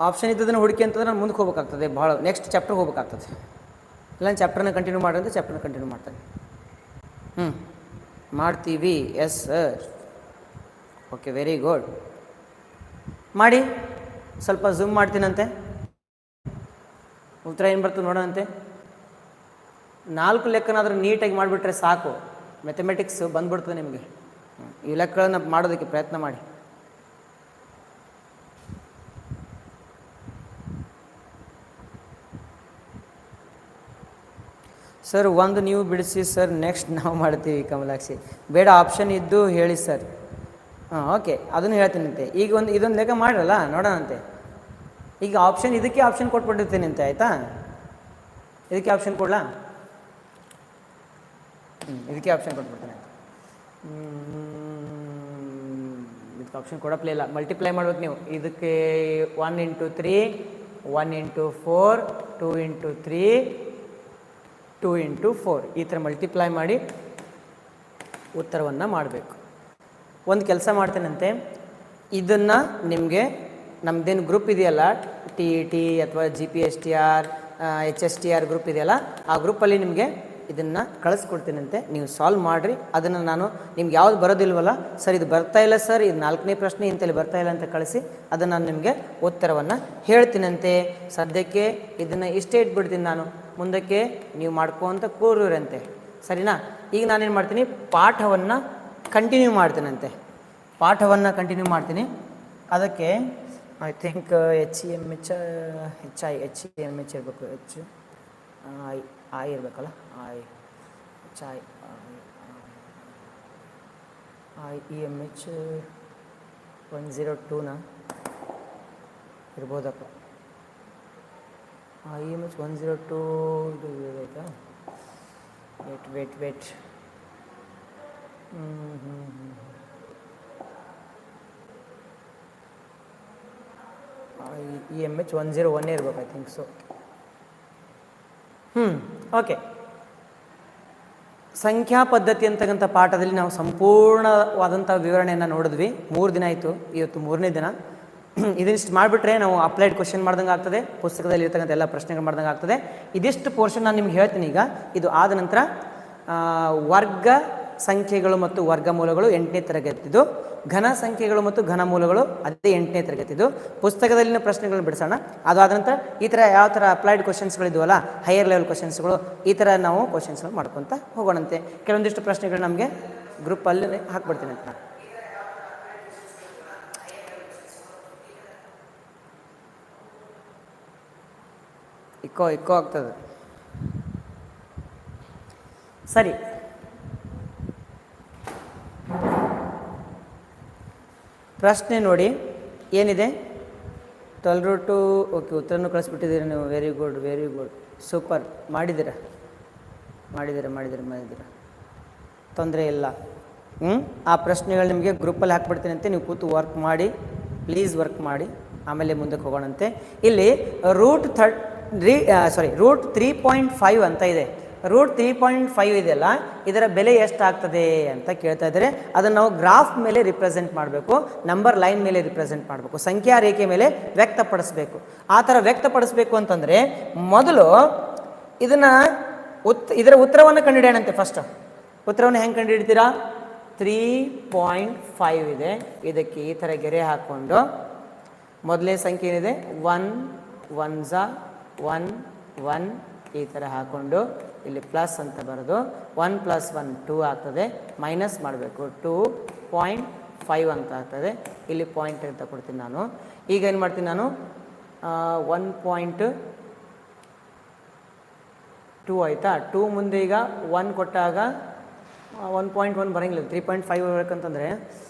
ಆಪ್ಷನ್ ಇದ್ದದನ್ನು ಹುಡುಕಿ ಅಂತಂದ್ರೆ ನಾನು ಮುಂದಕ್ಕೆ ಹೋಗ್ಬೇಕಾಗ್ತದೆ, ಭಾಳ ನೆಕ್ಸ್ಟ್ ಚಾಪ್ಟರ್ಗೆ ಹೋಗ್ಬೇಕಾಗ್ತದೆ. ಇಲ್ಲ ಚಾಪ್ಟರ್ನ ಕಂಟಿನ್ಯೂ ಮಾಡೋಂದ್ರೆ ಚಾಪ್ಟರ್ನ ಕಂಟಿನ್ಯೂ ಮಾಡ್ತಾರೆ. ಮಾಡ್ತೀವಿ. Yes sir. Okay, very good. ಮಾಡಿ. ಸ್ವಲ್ಪ ಝೂಮ್ ಮಾಡ್ತೀನಂತೆ. ಉತ್ತರ ಏನು ಬರ್ತದೆ ನೋಡೋಣಂತೆ. 4 ಲೆಕ್ಕನಾದರೂ ನೀಟಾಗಿ ಮಾಡಿಬಿಟ್ರೆ ಸಾಕು, ಮ್ಯಾಥಮೆಟಿಕ್ಸ್ ಬಂದ್ಬಿಡ್ತದೆ ನಿಮಗೆ. ಈ ಲೆಕ್ಕಗಳನ್ನು ಮಾಡೋದಕ್ಕೆ ಪ್ರಯತ್ನ ಮಾಡಿ. ಸರ್, ಒಂದು ನೀವು ಬಿಡಿಸಿ ಸರ್, ನೆಕ್ಸ್ಟ್ ನಾವು ಮಾಡ್ತೀವಿ. ಕಮಲಾಕ್ಷಿ, ಬೇಡ, ಆಪ್ಷನ್ ಇದ್ದು ಹೇಳಿ ಸರ್. ಓಕೆ, ಅದನ್ನು ಹೇಳ್ತೀನಂತೆ. ಈಗ ಇದೊಂದು ಲೆಕ್ಕ ಮಾಡಿರಲ್ಲ, ನೋಡೋಣಂತೆ. ಈಗ ಆಪ್ಷನ್ ಇದಕ್ಕೆ ಆಪ್ಷನ್ ಕೊಟ್ಬಿಟ್ಟಿರ್ತೀನಂತೆ, ಆಯಿತಾ? ಇದಕ್ಕೆ ಆಪ್ಷನ್ ಕೊಡಲಾ? ಇದಕ್ಕೆ ಆಪ್ಷನ್ ಕೊಟ್ಬಿಡ್ತೇನೆ. ಇದಕ್ಕೆ ಆಪ್ಷನ್ ಕೊಡಪ್ಲೇ ಇಲ್ಲ. ಮಲ್ಟಿಪ್ಲೈ ಮಾಡ್ಬೇಕು ನೀವು. ಇದಕ್ಕೆ 1 × 3, 1 × 4, 2 × 3, 2 × 4 ಈ ಥರ ಮಲ್ಟಿಪ್ಲೈ ಮಾಡಿ ಉತ್ತರವನ್ನು ಮಾಡಬೇಕು. ಒಂದು ಕೆಲಸ ಮಾಡ್ತೇನಂತೆ. ಇದನ್ನು ನಿಮಗೆ ನಮ್ಮದೇನು ಗ್ರೂಪ್ ಇದೆಯಲ್ಲ, TET ಅಥವಾ GPSTR, HSTR ಗ್ರೂಪ್ ಇದೆಯಲ್ಲ, ಆ ಗ್ರೂಪಲ್ಲಿ ನಿಮಗೆ ಇದನ್ನು ಕಳಿಸ್ಕೊಡ್ತೀನಂತೆ. ನೀವು ಸಾಲ್ವ್ ಮಾಡಿರಿ. ಅದನ್ನು ನಾನು ನಿಮ್ಗೆ ಯಾವ್ದು ಬರೋದಿಲ್ವಲ್ಲ, ಸರ್ ಇದು ಬರ್ತಾ ಇಲ್ಲ ಸರ್, ಇದು 4ನೇ ಪ್ರಶ್ನೆ ಇಂತಲ್ಲಿ ಬರ್ತಾ ಇಲ್ಲ ಅಂತ ಕಳಿಸಿ, ಅದನ್ನು ನಾನು ನಿಮಗೆ ಉತ್ತರವನ್ನು ಹೇಳ್ತೀನಂತೆ. ಸದ್ಯಕ್ಕೆ ಇದನ್ನು ಇಷ್ಟೇ ಇಟ್ಬಿಡ್ತೀನಿ ನಾನು. ಮುಂದಕ್ಕೆ ನೀವು ಮಾಡ್ಕೊಂತ ಕೂರಂತೆ, ಸರಿನಾ? ಈಗ ನಾನೇನು ಮಾಡ್ತೀನಿ, ಪಾಠವನ್ನು ಕಂಟಿನ್ಯೂ ಮಾಡ್ತೀನಂತೆ. ಪಾಠವನ್ನು ಕಂಟಿನ್ಯೂ ಮಾಡ್ತೀನಿ. ಅದಕ್ಕೆ ಐ ಥಿಂಕ್ HEMH ಇರಬೇಕು. ಐ ಇರಬೇಕಲ್ಲ, IEMH 102ನ ಇರ್ಬೋದಪ್ಪ. IEMH 102 ಇದು ಇರಬೇಕಾ? ವೇಟ್ IEMH 101 ಇರ್ಬೇಕು, ಐ ಥಿಂಕ್ ಸೊ. ಓಕೆ. ಸಂಖ್ಯಾ ಪದ್ಧತಿ ಅಂತಕ್ಕಂಥ ಪಾಠದಲ್ಲಿ ನಾವು ಸಂಪೂರ್ಣವಾದಂಥ ವಿವರಣೆಯನ್ನು ನೋಡಿದ್ವಿ. 3 ದಿನ ಆಯಿತು, ಇವತ್ತು 3ನೇ ದಿನ. ಇದಿಷ್ಟು ಮಾಡಿಬಿಟ್ರೆ ನಾವು ಅಪ್ಲೈಡ್ ಕ್ವಶನ್ ಮಾಡ್ದಂಗೆ ಆಗ್ತದೆ, ಪುಸ್ತಕದಲ್ಲಿ ಇರ್ತಕ್ಕಂಥ ಎಲ್ಲ ಪ್ರಶ್ನೆಗಳು ಮಾಡ್ದಂಗೆ ಆಗ್ತದೆ. ಇದಿಷ್ಟು ಪೋರ್ಷನ್ ನಾನು ನಿಮ್ಗೆ ಹೇಳ್ತೀನಿ ಈಗ. ಇದು ಆದ ನಂತರ ವರ್ಗ ಸಂಖ್ಯೆಗಳು ಮತ್ತು ವರ್ಗಮೂಲಗಳು 8ನೇ ತರಗತಿದು, ಘನ ಸಂಖ್ಯೆಗಳು ಮತ್ತು ಘನಮೂಲಗಳು ಅದೇ 8ನೇ ತರಗತಿದು. ಪುಸ್ತಕದಲ್ಲಿನ ಪ್ರಶ್ನೆಗಳನ್ನ ಬಿಡಿಸೋಣ. ಅದಾದ ನಂತರ ಈ ಥರ ಯಾವ ಥರ ಅಪ್ಲೈಡ್ ಕ್ವಶನ್ಸ್ಗಳಿದ್ವಲ್ಲ, ಹೈಯರ್ ಲೆವೆಲ್ ಕ್ವಶನ್ಸ್ಗಳು, ಈ ಥರ ನಾವು ಕ್ವಶನ್ಸ್ಗಳು ಮಾಡ್ಕೊತ ಹೋಗೋಣಂತೆ. ಕೆಲವೊಂದಿಷ್ಟು ಪ್ರಶ್ನೆಗಳು ನಮಗೆ ಗ್ರೂಪಲ್ಲಿ ಹಾಕ್ಬಿಡ್ತೀನಿ ಅಂತ. ಇಕ್ಕೋ ಆಗ್ತದೆ. ಸರಿ, ಪ್ರಶ್ನೆ ನೋಡಿ ಏನಿದೆ. 12 ಓಕೆ, ಉತ್ತರನೂ ಕಳಿಸ್ಬಿಟ್ಟಿದ್ದೀರಿ ನೀವು. Very good, super. ಮಾಡಿದ್ದೀರ. ತೊಂದರೆ ಇಲ್ಲ. ಆ ಪ್ರಶ್ನೆಗಳು ನಿಮಗೆ ಗ್ರೂಪಲ್ಲಿ ಹಾಕ್ಬಿಡ್ತೀನಿ ಅಂತೆ. ನೀವು ಕೂತು ವರ್ಕ್ ಮಾಡಿ, ಪ್ಲೀಸ್ ವರ್ಕ್ ಮಾಡಿ. ಆಮೇಲೆ ಮುಂದಕ್ಕೆ ಹೋಗೋಣಂತೆ. ಇಲ್ಲಿ ರೂಟ್ 3.5 ಅಂತ ಇದೆ. √3.5 ಇದೆಯಲ್ಲ, ಇದರ ಬೆಲೆ ಎಷ್ಟಾಗ್ತದೆ ಅಂತ ಕೇಳ್ತಾ ಇದ್ದಾರೆ. ಅದನ್ನು ನಾವು ಗ್ರಾಫ್ ಮೇಲೆ ರಿಪ್ರೆಸೆಂಟ್ ಮಾಡಬೇಕು, ನಂಬರ್ ಲೈನ್ ಮೇಲೆ ರಿಪ್ರೆಸೆಂಟ್ ಮಾಡಬೇಕು, ಸಂಖ್ಯಾ ರೇಖೆ ಮೇಲೆ ವ್ಯಕ್ತಪಡಿಸಬೇಕು. ಆ ಥರ ವ್ಯಕ್ತಪಡಿಸಬೇಕು ಅಂತಂದರೆ ಮೊದಲು ಇದರ ಉತ್ತರವನ್ನು ಕಂಡುಹಿಡಿಯೋಣಂತೆ. ಫಸ್ಟ್ ಉತ್ತರವನ್ನು ಹೆಂಗೆ ಕಂಡುಹಿಡ್ತೀರಾ? 3.5 ಇದೆ, ಇದಕ್ಕೆ ಈ ಥರ ಗೆರೆ ಹಾಕ್ಕೊಂಡು ಮೊದಲೇ ಸಂಖ್ಯೆ ಏನಿದೆ 1 1 1 1 ಈ ಥರ ಹಾಕ್ಕೊಂಡು ಇಲ್ಲಿ ಪ್ಲಸ್ ಅಂತ ಬರೋದು 1 + 1 2 ಆಗ್ತದೆ, ಮೈನಸ್ ಮಾಡಬೇಕು 2.5 ಅಂತ ಆಗ್ತದೆ. ಇಲ್ಲಿ ಪಾಯಿಂಟ್ ಅಂತ ಕೊಡ್ತೀನಿ ನಾನು. ಈಗ ಏನು ಮಾಡ್ತೀನಿ ನಾನು 1.2 ಆಯಿತಾ, 2 ಮುಂದೆ ಈಗ 1 ಕೊಟ್ಟಾಗ 1.1 ಬರೋಂಗಿಲ್ಲ. 3.5 ಬರಬೇಕಂತಂದರೆ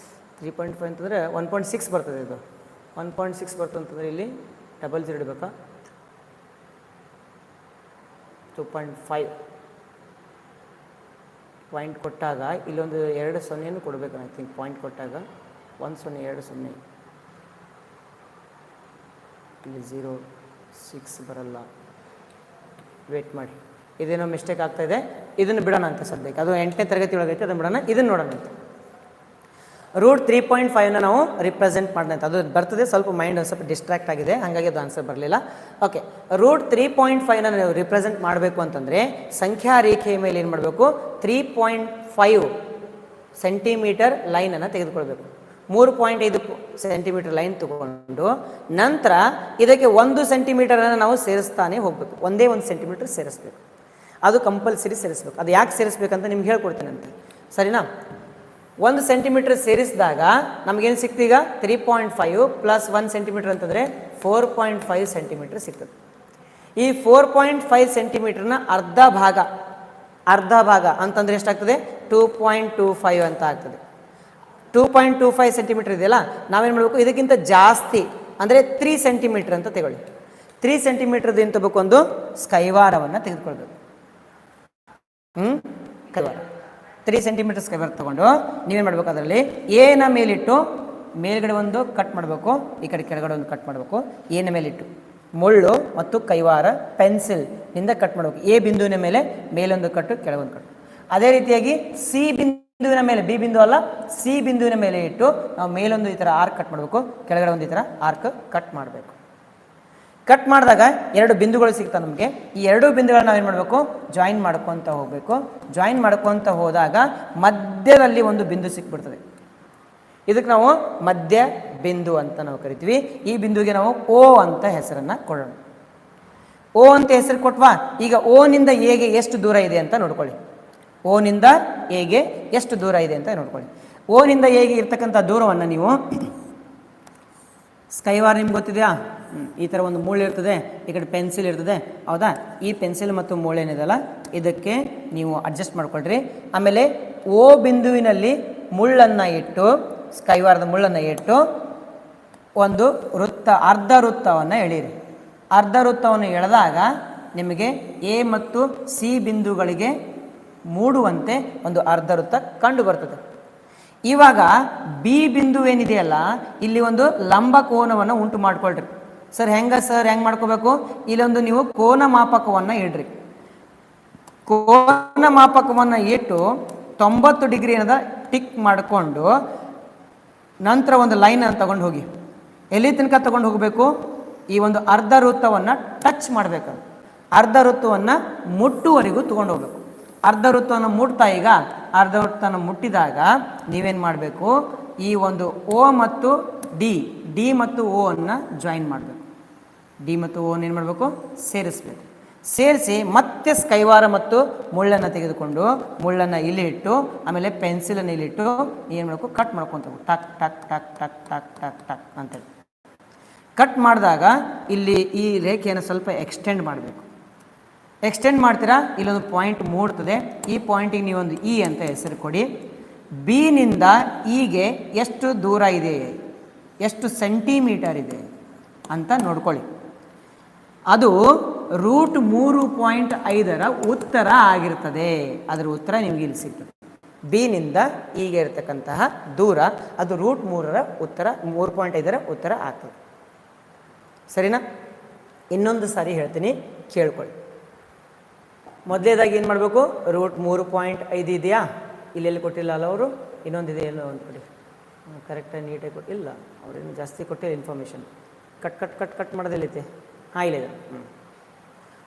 3.5 ಅಂತಂದರೆ 1.6 ಬರ್ತದೆ. ಇದು 1.6 ಬರ್ತದೆ ಅಂತಂದರೆ ಇಲ್ಲಿ ಡಬಲ್ 0 ಇಡಬೇಕಾ? 2.5 ಪಾಯಿಂಟ್ ಕೊಟ್ಟಾಗ ಇಲ್ಲೊಂದು 2 0 ಕೊಡಬೇಕು. ಐ ಥಿಂಕ್ ಪಾಯಿಂಟ್ ಕೊಟ್ಟಾಗ 1 0 2 0 ಇಲ್ಲಿ 0 6 ಬರಲ್ಲ. ವೇಟ್ ಮಾಡಿ, ಇದೇನೋ ಮಿಸ್ಟೇಕ್ ಆಗ್ತಾಯಿದೆ. ಇದನ್ನು ಬಿಡೋಣ ಅಂತ ಸದ್ಯಕ್ಕೆ, ಅದು 8ನೇ ತರಗತಿ ಒಳಗೈತೆ, ಅದನ್ನು ಬಿಡೋಣ. ಇದನ್ನು ನೋಡೋಣ ಅಂತ. √3.5ನ ನಾವು ರಿಪ್ರೆಸೆಂಟ್ ಮಾಡೋಣ ಅಂತ. ಅದು ಬರ್ತದೆ, ಸ್ವಲ್ಪ ಮೈಂಡ್ ಒಂದು ಸ್ವಲ್ಪ ಡಿಸ್ಟ್ರಾಕ್ಟ್ ಆಗಿದೆ, ಹಾಗಾಗಿ ಅದು ಆನ್ಸರ್ ಬರಲಿಲ್ಲ. ಓಕೆ, √3.5ನ ನಾವು ರಿಪ್ರೆಸೆಂಟ್ ಮಾಡಬೇಕು ಅಂತಂದರೆ ಸಂಖ್ಯಾ ರೇಖೆಯ ಮೇಲೆ ಏನು ಮಾಡಬೇಕು? 3.5 ಸೆಂಟಿಮೀಟರ್ ಲೈನನ್ನು ತೆಗೆದುಕೊಳ್ಬೇಕು. 3.5 ಸೆಂಟಿಮೀಟರ್ ಲೈನ್ ತಗೊಂಡು ನಂತರ ಇದಕ್ಕೆ 1 ಸೆಂಟಿಮೀಟರನ್ನು ನಾವು ಸೇರಿಸ್ತಾನೆ ಹೋಗಬೇಕು. ಒಂದೇ 1 ಸೆಂಟಿಮೀಟರ್ ಸೇರಿಸ್ಬೇಕು. ಅದು ಕಂಪಲ್ಸರಿ ಸೇರಿಸ್ಬೇಕು. ಅದು ಯಾಕೆ ಸೇರಿಸ್ಬೇಕಂತ ನಿಮ್ಗೆ ಹೇಳ್ಕೊಡ್ತೀನಂತೆ, ಸರಿನಾ? 1 ಸೆಂಟಿಮೀಟರ್ ಸೇರಿಸಿದಾಗ ನಮಗೇನು ಸಿಕ್ತು? ಈಗ 3.5 + 1 ಸೆಂಟಿಮೀಟರ್ ಅಂತಂದರೆ 4.5 ಸೆಂಟಿಮೀಟರ್ ಸಿಗ್ತದೆ. ಈ 4.5 ಸೆಂಟಿಮೀಟರ್ನ ಅರ್ಧ ಭಾಗ ಅಂತಂದರೆ ಎಷ್ಟಾಗ್ತದೆ? 2.25 ಅಂತ ಆಗ್ತದೆ. 2.25 ಸೆಂಟಿಮೀಟರ್ ಇದೆಯಲ್ಲ, ನಾವೇನು ಮಾಡಬೇಕು? ಇದಕ್ಕಿಂತ ಜಾಸ್ತಿ ಅಂದರೆ 3 ಸೆಂಟಿಮೀಟರ್ ಅಂತ ತಗೊಳ್ಳಿ. 3 ಸೆಂಟಿಮೀಟರ್ದು ಏನು ತಗೋಬೇಕು? ಒಂದು ಸ್ಕೈವಾರವನ್ನು ತೆಗೆದುಕೊಳ್ಬೇಕು. ಕೈವಾರ 3 ಸೆಂಟಿಮೀಟರ್ ಸ್ಕೈವಾರ ತೊಗೊಂಡು ನೀವೇನು ಮಾಡಬೇಕು? ಅದರಲ್ಲಿ ಎನ ಮೇಲಿಟ್ಟು ಮೇಲ್ಗಡೆ ಒಂದು ಕಟ್ ಮಾಡಬೇಕು, ಈ ಕಡೆ ಕೆಳಗಡೆ ಒಂದು ಕಟ್ ಮಾಡಬೇಕು. ಎನ ಮೇಲಿಟ್ಟು ಮುಳ್ಳು ಮತ್ತು ಕೈವಾರ ಪೆನ್ಸಿಲ್ನಿಂದ ಕಟ್ ಮಾಡಬೇಕು. ಎ ಬಿಂದುವಿನ ಮೇಲೆ ಮೇಲೊಂದು ಕಟ್ಟು, ಕೆಳಗೊಂದು ಕಟ್ಟು. ಅದೇ ರೀತಿಯಾಗಿ ಸಿ ಬಿಂದುವಿನ ಮೇಲೆ, ಬಿ ಬಿಂದು ಅಲ್ಲ, ಸಿ ಬಿಂದುವಿನ ಮೇಲೆ ಇಟ್ಟು ನಾವು ಮೇಲೊಂದು ಈ ಥರ ಆರ್ಕ್ ಕಟ್ ಮಾಡಬೇಕು, ಕೆಳಗಡೆ ಒಂದು ಈ ಥರ ಆರ್ಕ್ ಕಟ್ ಮಾಡಬೇಕು. ಕಟ್ ಮಾಡಿದಾಗ 2 ಬಿಂದುಗಳು ಸಿಗ್ತಾವೆ ನಮಗೆ. ಈ 2 ಬಿಂದುಗಳನ್ನ ನಾವು ಏನು ಮಾಡಬೇಕು? ಜಾಯಿನ್ ಮಾಡ್ಕೊತ ಹೋಗಬೇಕು. ಜಾಯಿನ್ ಮಾಡ್ಕೊತ ಹೋದಾಗ ಮಧ್ಯದಲ್ಲಿ ಒಂದು ಬಿಂದು ಸಿಕ್ಬಿಡ್ತದೆ. ಇದಕ್ಕೆ ನಾವು ಮಧ್ಯ ಬಿಂದು ಅಂತ ನಾವು ಕರಿತೀವಿ. ಈ ಬಿಂದುವಿಗೆ ನಾವು ಓ ಅಂತ ಹೆಸರನ್ನು ಕೊಡೋಣ. ಓ ಅಂತ ಹೆಸರು ಕೊಟ್ವಾ? ಈಗ ಓನಿಂದ ಎಗೆ ಎಷ್ಟು ದೂರ ಇದೆ ಅಂತ ನೋಡ್ಕೊಳ್ಳಿ. ಓನಿಂದ ಎಗೆ ಎಷ್ಟು ದೂರ ಇದೆ ಅಂತ ನೋಡ್ಕೊಳ್ಳಿ. ಓನಿಂದ ಎಗೆ ಇರ್ತಕ್ಕಂಥ ದೂರವನ್ನು ನೀವು ಸ್ಕೈವಾರ್ ನಿಮ್ಗೆ ಗೊತ್ತಿದೆಯಾ? ಈ ಥರ ಒಂದು ಮೂಳೆ ಇರ್ತದೆ, ಈ ಕಡೆ ಪೆನ್ಸಿಲ್ ಇರ್ತದೆ, ಹೌದಾ? ಈ ಪೆನ್ಸಿಲ್ ಮತ್ತು ಮೂಳೆ ಏನಿದೆಯಲ್ಲ ಇದಕ್ಕೆ ನೀವು ಅಡ್ಜಸ್ಟ್ ಮಾಡ್ಕೊಳ್ರಿ. ಆಮೇಲೆ ಓ ಬಿಂದುವಿನಲ್ಲಿ ಮುಳ್ಳನ್ನು ಇಟ್ಟು, ಸ್ಕೈವಾರದ ಮುಳ್ಳನ್ನು ಇಟ್ಟು ಒಂದು ಅರ್ಧ ವೃತ್ತವನ್ನು ಎಳೀರಿ. ಅರ್ಧ ವೃತ್ತವನ್ನು ಎಳೆದಾಗ ನಿಮಗೆ ಎ ಮತ್ತು ಸಿ ಬಿಂದುಗಳಿಗೆ ಮೂಡುವಂತೆ ಒಂದು ಅರ್ಧ ವೃತ್ತ ಕಂಡು ಬರ್ತದೆ. ಇವಾಗ ಬಿ ಬಿಂದು ಏನಿದೆಯಲ್ಲ, ಇಲ್ಲಿ ಒಂದು ಲಂಬ ಕೋನವನ್ನು ಉಂಟು ಮಾಡ್ಕೊಳ್ರಿ. ಸರ್ ಹೆಂಗೆ ಮಾಡ್ಕೋಬೇಕು? ಇಲ್ಲೊಂದು ನೀವು ಕೋನ ಮಾಪಕವನ್ನು ಇಡ್ರಿ. ಕೋನ ಮಾಪಕವನ್ನು ಇಟ್ಟು 90 ಡಿಗ್ರಿ ಏನದ ಟಿಕ್ ಮಾಡಿಕೊಂಡು ನಂತರ ಒಂದು ಲೈನನ್ನು ತಗೊಂಡು ಹೋಗಿ. ಎಲ್ಲಿ ತನಕ ತಗೊಂಡು ಹೋಗಬೇಕು? ಈ ಒಂದು ಅರ್ಧ ವೃತ್ತವನ್ನು ಟಚ್ ಮಾಡಬೇಕು. ಅರ್ಧ ವೃತ್ತವನ್ನು ಮುಟ್ಟುವರೆಗೂ ತೊಗೊಂಡು ಹೋಗ್ಬೇಕು. ಅರ್ಧ ವೃತ್ತವನ್ನು ಮುಟ್ತಾ, ಈಗ ಅರ್ಧ ವೃತ್ತವನ್ನು ಮುಟ್ಟಿದಾಗ ನೀವೇನು ಮಾಡಬೇಕು? ಈ ಒಂದು ಓ ಮತ್ತು ಡಿ ಮತ್ತು ಓ ಅನ್ನು ಜಾಯಿನ್ ಮಾಡಬೇಕು. ಡಿ ಮತ್ತು ಓ ಏನು ಮಾಡಬೇಕು? ಸೇರಿಸ್ಬೇಕು. ಸೇರಿಸಿ ಮತ್ತೆ ಸ್ಕೈವಾರ ಮತ್ತು ಮುಳ್ಳನ್ನು ತೆಗೆದುಕೊಂಡು ಮುಳ್ಳನ್ನು ಇಲ್ಲಿ ಇಟ್ಟು ಆಮೇಲೆ ಪೆನ್ಸಿಲನ್ನು ಇಲ್ಲಿಟ್ಟು ಏನು ಮಾಡಬೇಕು? ಕಟ್ ಮಾಡ್ಕೊತ ಟಕ್ ಟಕ್ ಟಕ್ ಟಕ್ ಟಕ್ ಟಕ್ ಟಕ್ ಅಂತೇಳಿ ಕಟ್ ಮಾಡಿದಾಗ ಇಲ್ಲಿ ಈ ರೇಖೆಯನ್ನು ಸ್ವಲ್ಪ ಎಕ್ಸ್ಟೆಂಡ್ ಮಾಡಬೇಕು. ಎಕ್ಸ್ಟೆಂಡ್ ಮಾಡ್ತೀರಾ, ಇಲ್ಲೊಂದು ಪಾಯಿಂಟ್ ಮೂಡ್ತದೆ. ಈ ಪಾಯಿಂಟಿಗೆ ನೀವೊಂದು ಇ ಅಂತ ಹೆಸರು ಕೊಡಿ. ಬಿನಿಂದ ಇಗೆ ಎಷ್ಟು ದೂರ ಇದೆ, ಎಷ್ಟು ಸೆಂಟಿಮೀಟರ್ ಇದೆ ಅಂತ ನೋಡ್ಕೊಳ್ಳಿ. ಅದು √3.5ರ ಉತ್ತರ ಆಗಿರ್ತದೆ. ಅದರ ಉತ್ತರ ನಿಮಗೆ ಇಲ್ಲಿ ಸಿಗ್ತದೆ. ಬಿನಿಂದ ಈಗ ಇರತಕ್ಕಂತಹ ದೂರ ಅದು √3ರ ಉತ್ತರ, 3.5ರ ಉತ್ತರ ಆಗ್ತದೆ. ಸರಿನಾ? ಇನ್ನೊಂದು ಸಾರಿ ಹೇಳ್ತೀನಿ, ಕೇಳ್ಕೊಳ್ಳಿ. ಮೊದಲೇದಾಗಿ ಏನು ಮಾಡಬೇಕು, √3.5 ಇದೆಯಾ, ಇಲ್ಲೆಲ್ಲಿ ಕೊಟ್ಟಿಲ್ಲ ಅಲ್ಲ ಅವರು, ಇನ್ನೊಂದಿದೆ ಎಲ್ಲೋ ಒಂದು ಕೊಡಿ, ಕರೆಕ್ಟಾಗಿ ನೀಟಾಗಿ ಕೊಟ್ಟಿಲ್ಲ, ಅವ್ರೇನು ಜಾಸ್ತಿ ಕೊಟ್ಟಿಲ್ಲ ಇನ್ಫಾರ್ಮೇಷನ್. ಕಟ್ ಮಾಡೋದಿಲ್ಲೈತೆ. ಹಾಂ, ಇಲ್ಲಿದೆ.